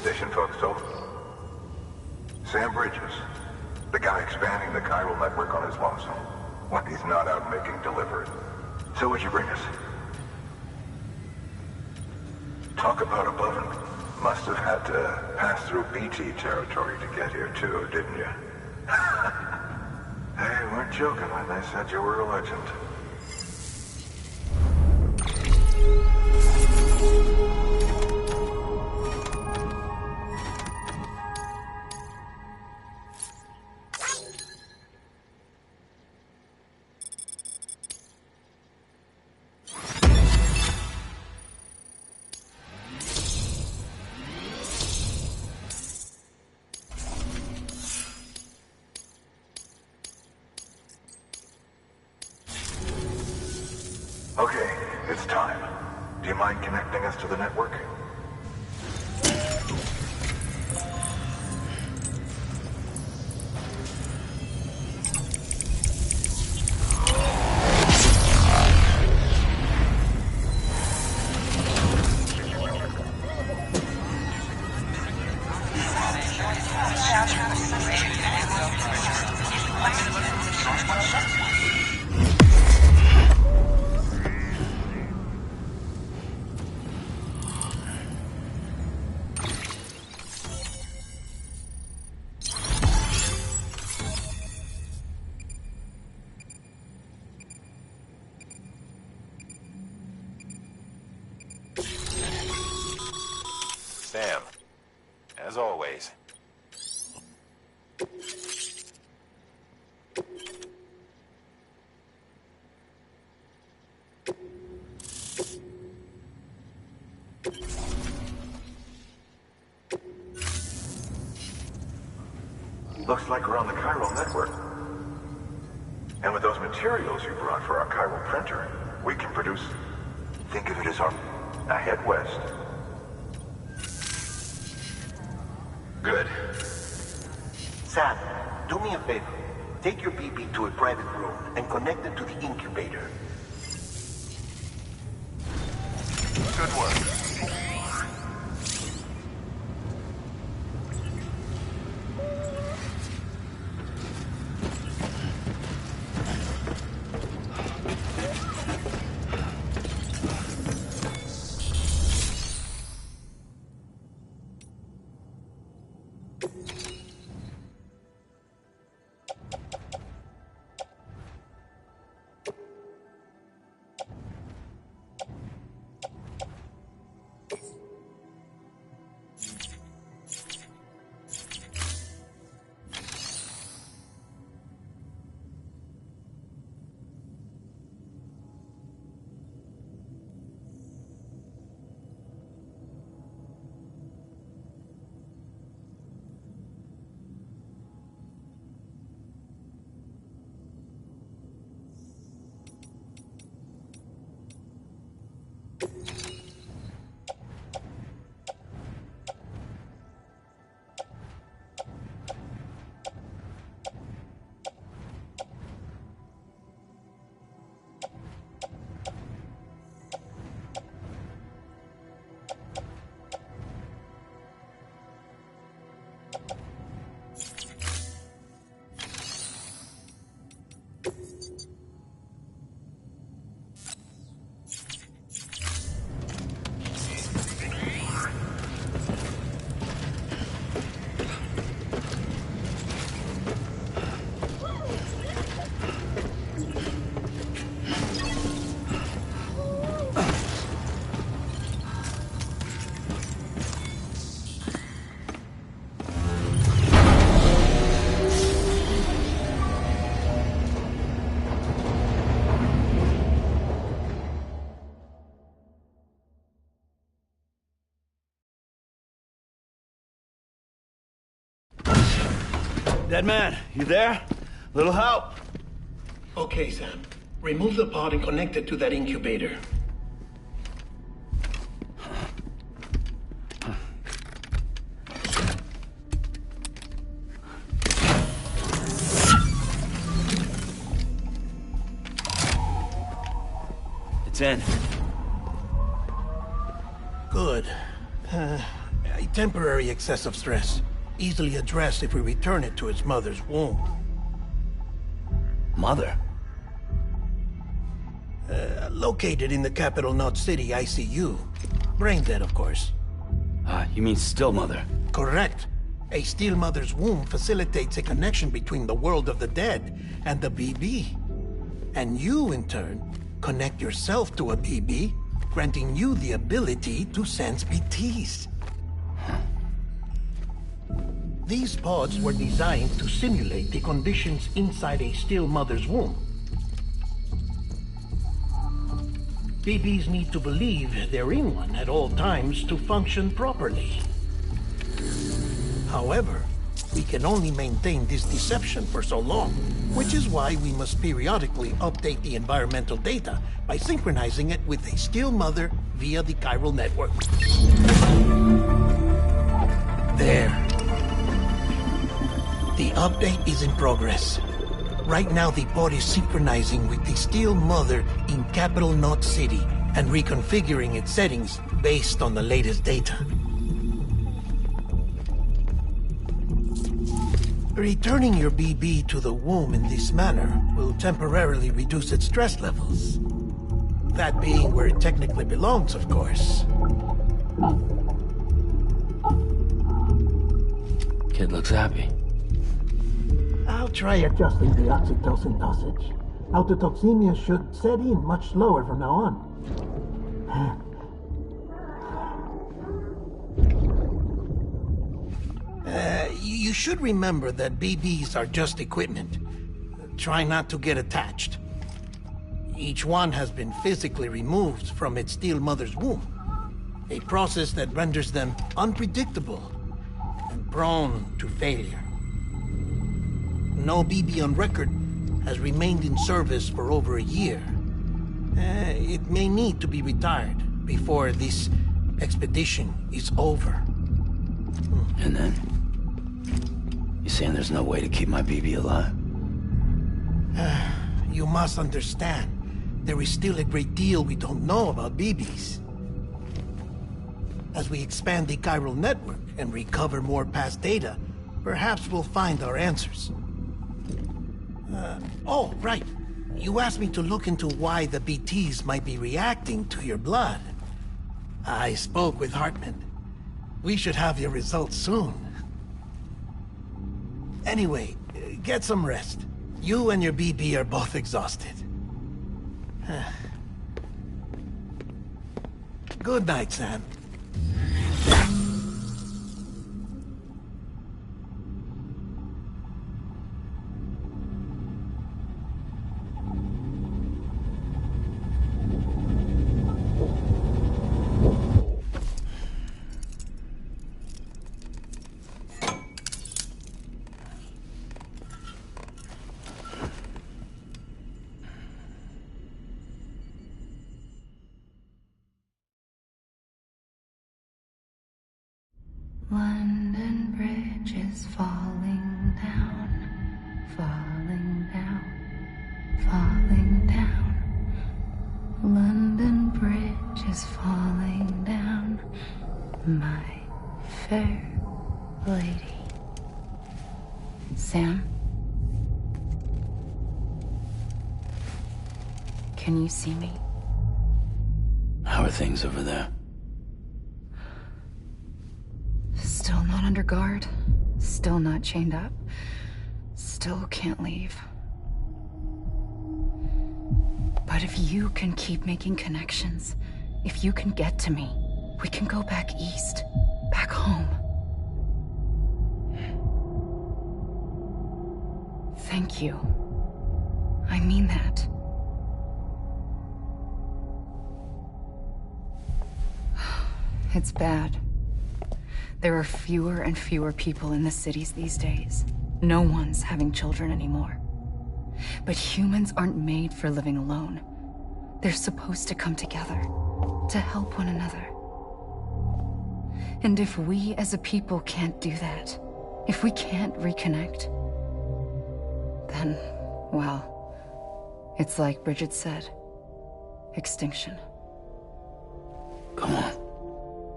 Station folks, over. Sam Bridges, the guy expanding the chiral network on his lonesome, when he's not out making delivery. So what'd you bring us? Talk about above and must have had to pass through BT territory to get here too, didn't you? Hey, you weren't joking when they said you were a legend. It's time. Do you mind connecting us to the network? Sam, as always. Looks like we're on the chiral network. And with those materials you brought for our chiral printer, we can produce... Think of it as our... head west. Good. Sam, do me a favor. Take your BB to a private room and connect it to the incubator. Good work. Dead man, you there? Little help? Okay, Sam. Remove the pod and connect it to that incubator. It's in. Good. A temporary excessive stress. Easily addressed if we return it to its mother's womb. Mother? Located in the capital Knot City ICU. Brain dead, of course. You mean still mother? Correct. A still mother's womb facilitates a connection between the world of the dead and the BB. And you, in turn, connect yourself to a BB, granting you the ability to sense BTs. These pods were designed to simulate the conditions inside a still mother's womb. BBs need to believe they're in one at all times to function properly. However, We can only maintain this deception for so long, which is why we must periodically update the environmental data by synchronizing it with a still mother via the chiral network. There. The update is in progress. Right now, the pod is synchronizing with the Steel Mother in Capital Knot City and reconfiguring its settings based on the latest data. Returning your BB to the womb in this manner will temporarily reduce its stress levels. That being where it technically belongs, of course. Kid looks happy. I'll try adjusting the oxytocin dosage. Autotoxemia should set in much slower from now on. You should remember that BBs are just equipment. Try not to get attached. Each one has been physically removed from its steel mother's womb. A process that renders them unpredictable and prone to failure. No BB on record has remained in service for over a year. It may need to be retired before this expedition is over. And then? You saying there's no way to keep my BB alive? You must understand, there is still a great deal we don't know about BBs. As we expand the chiral network and recover more past data, perhaps we'll find our answers. Oh, right. You asked me to look into why the BTs might be reacting to your blood. I spoke with Hartman. We should have your results soon. Anyway, get some rest. You and your BB are both exhausted. Good night, Sam. London Bridge is falling down, falling down, falling down. London Bridge is falling down, my fair lady. Sam? Can you see me? How are things over there? Still not under guard, still not chained up, still can't leave. But if you can keep making connections, if you can get to me, we can go back east, back home. Thank you. I mean that. It's bad. There are fewer and fewer people in the cities these days. No one's having children anymore. But humans aren't made for living alone. They're supposed to come together, to help one another. And if we as a people can't do that, if we can't reconnect, then, well, it's like Bridget said, extinction. Come on.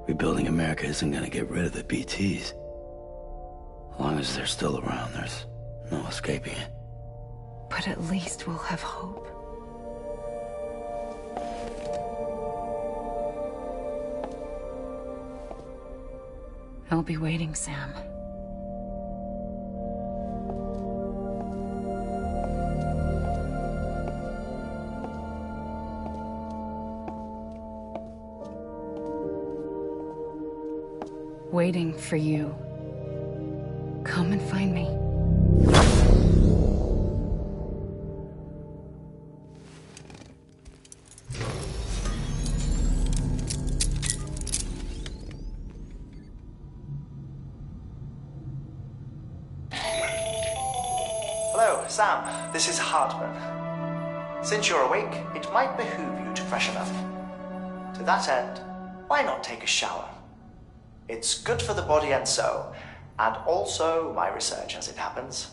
Rebuilding America isn't gonna get rid of the BTs. As long as they're still around, there's no escaping it. But at least we'll have hope. I'll be waiting, Sam. Waiting for you. Come and find me. Sam, this is Hartman. Since you're awake, it might behoove you to freshen up. To that end, why not take a shower? It's good for the body and soul, and also my research as it happens.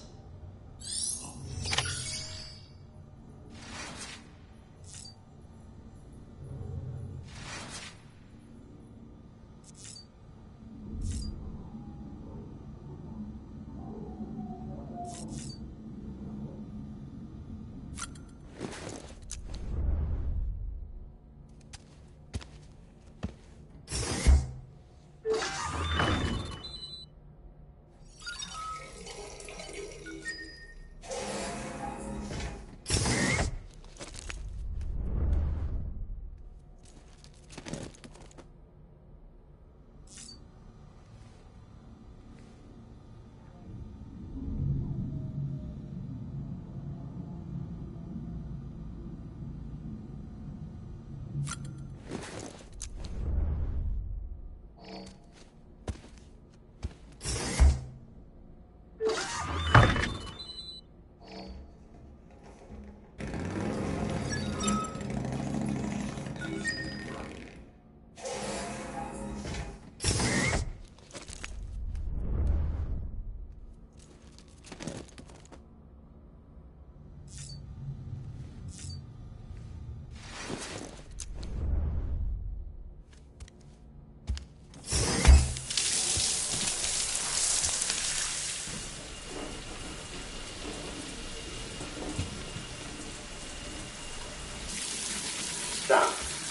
Sam,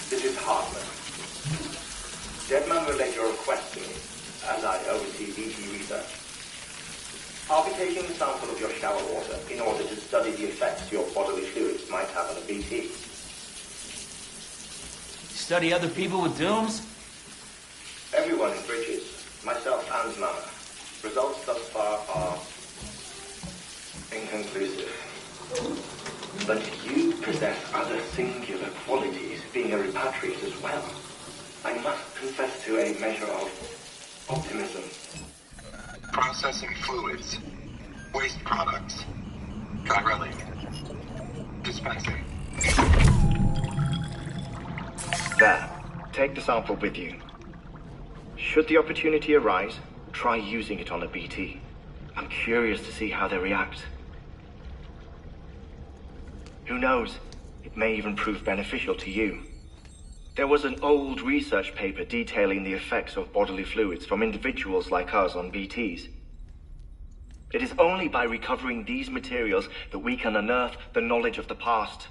this is Hartman. Deadman relayed your request to me, as I oversee BT research. I'll be taking a sample of your shower water in order to study the effects your bodily fluids might have on a BT. Study other people with dooms? Everyone in Bridges, myself and Mama. Results thus far are inconclusive. But you possess other singular qualities, being a repatriate as well. I must confess to a measure of optimism. Processing fluids. Waste products. Chirelli. Dispensing. There. Take the sample with you. Should the opportunity arise, try using it on a BT. I'm curious to see how they react. Who knows? It may even prove beneficial to you. There was an old research paper detailing the effects of bodily fluids from individuals like us on BTs. It is only by recovering these materials that we can unearth the knowledge of the past.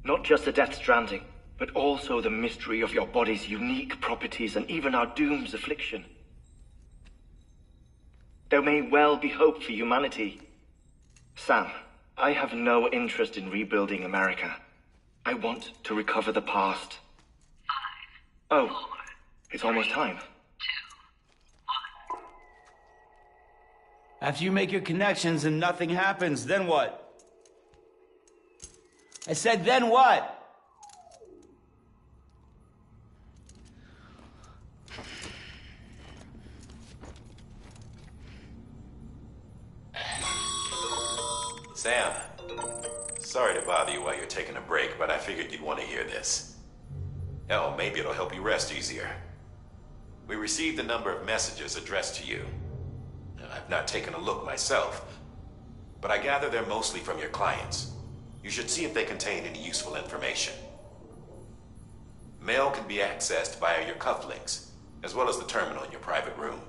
Not just the Death Stranding, but also the mystery of your body's unique properties and even our doom's affliction. There may well be hope for humanity. Sam, I have no interest in rebuilding America. I want to recover the past. 5, 4, it's almost time. 2, 1. After you make your connections and nothing happens, then what? I said, then what? Sam, sorry to bother you while you're taking a break, but I figured you'd want to hear this. Hell, maybe it'll help you rest easier. We received a number of messages addressed to you. I've not taken a look myself, but I gather they're mostly from your clients. You should see if they contain any useful information. Mail can be accessed via your cufflinks, as well as the terminal in your private room.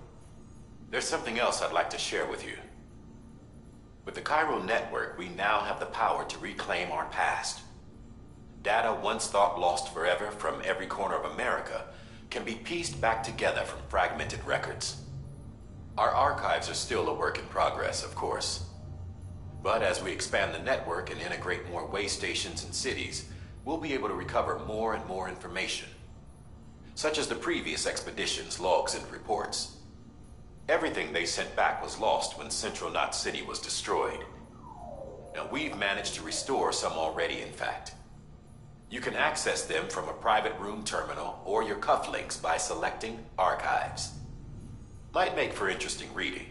There's something else I'd like to share with you. With the Chiral Network, we now have the power to reclaim our past. Data once thought lost forever from every corner of America can be pieced back together from fragmented records. Our archives are still a work in progress, of course. But as we expand the network and integrate more way stations and cities, we'll be able to recover more and more information, such as the previous expedition's logs and reports. Everything they sent back was lost when Central Knot City was destroyed. Now, we've managed to restore some already, in fact. You can access them from a private room terminal or your cufflinks by selecting Archives. Might make for interesting reading.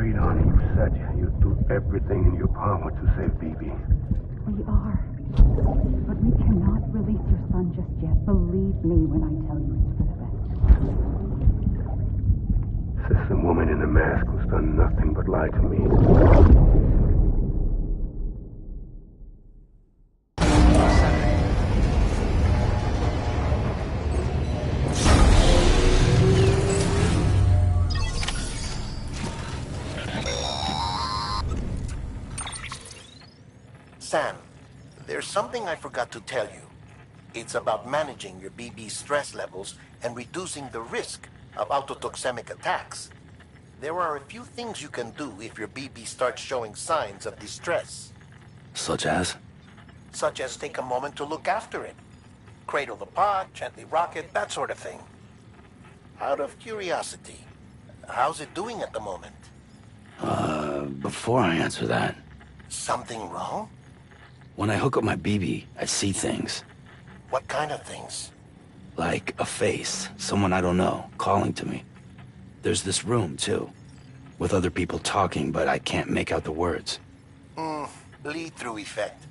sweetheart, you said you'd do everything in your power to save BB. We are. But we cannot release your son just yet. Believe me when I tell you it's for the best. Says the woman in the mask who's done nothing but lie to me. Sam, there's something I forgot to tell you. It's about managing your BB stress levels and reducing the risk of autotoxemic attacks. There are a few things you can do if your BB starts showing signs of distress. Such as? Such as take a moment to look after it. Cradle the pod, gently rock it, that sort of thing. Out of curiosity, how's it doing at the moment? Before I answer that... Something wrong? When I hook up my BB, I see things. What kind of things? Like a face, someone I don't know, calling to me. There's this room, too, with other people talking, but I can't make out the words. Lead-through effect.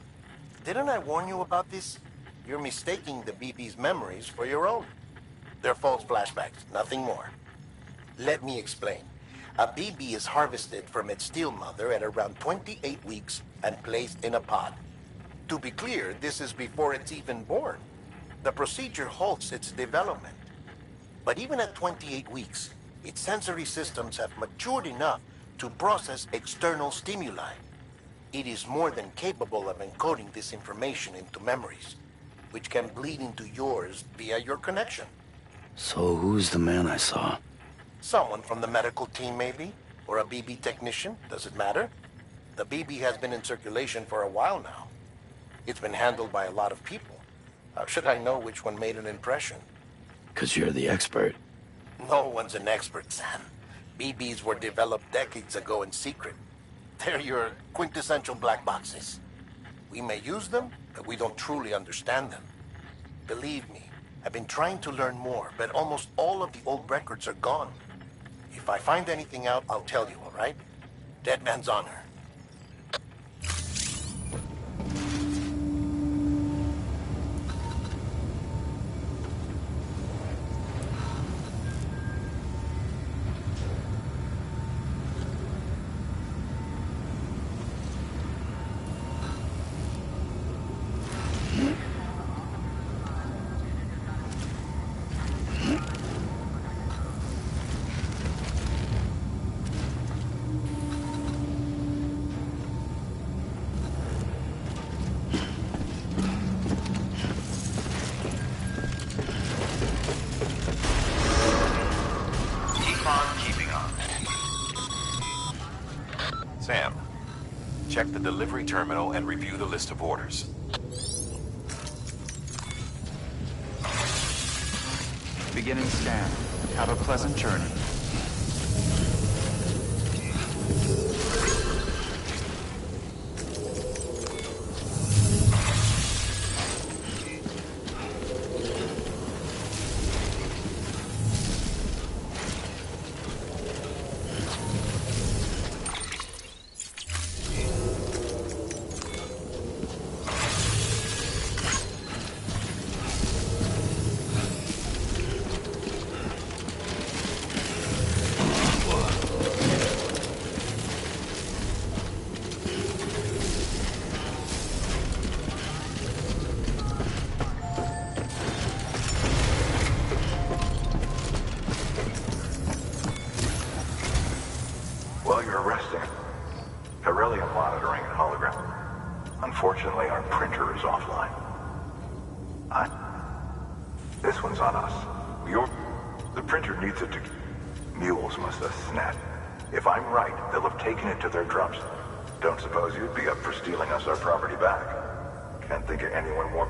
Didn't I warn you about this? You're mistaking the BB's memories for your own. They're false flashbacks, nothing more. Let me explain. A BB is harvested from its steel mother at around 28 weeks and placed in a pod. To be clear, this is before it's even born. The procedure halts its development. But even at 28 weeks, its sensory systems have matured enough to process external stimuli. It is more than capable of encoding this information into memories, which can bleed into yours via your connection. So who's the man I saw? Someone from the medical team, maybe? Or a BB technician? Does it matter? The BB has been in circulation for a while now. It's been handled by a lot of people. How should I know which one made an impression? 'Cause you're the expert. No one's an expert, Sam. BBs were developed decades ago in secret. They're your quintessential black boxes. We may use them, but we don't truly understand them. Believe me, I've been trying to learn more, but almost all of the old records are gone. If I find anything out, I'll tell you, all right? Dead man's honor. Sam, check the delivery terminal and review the list of orders. Beginning scan. Have a pleasant journey. While you're resting, beryllium monitoring and hologram. Unfortunately, our printer is offline. This one's on us. The printer needs it to... Mules must have snapped. If I'm right, they'll have taken it to their drums. Don't suppose you'd be up for stealing us our property back. Can't think of anyone more...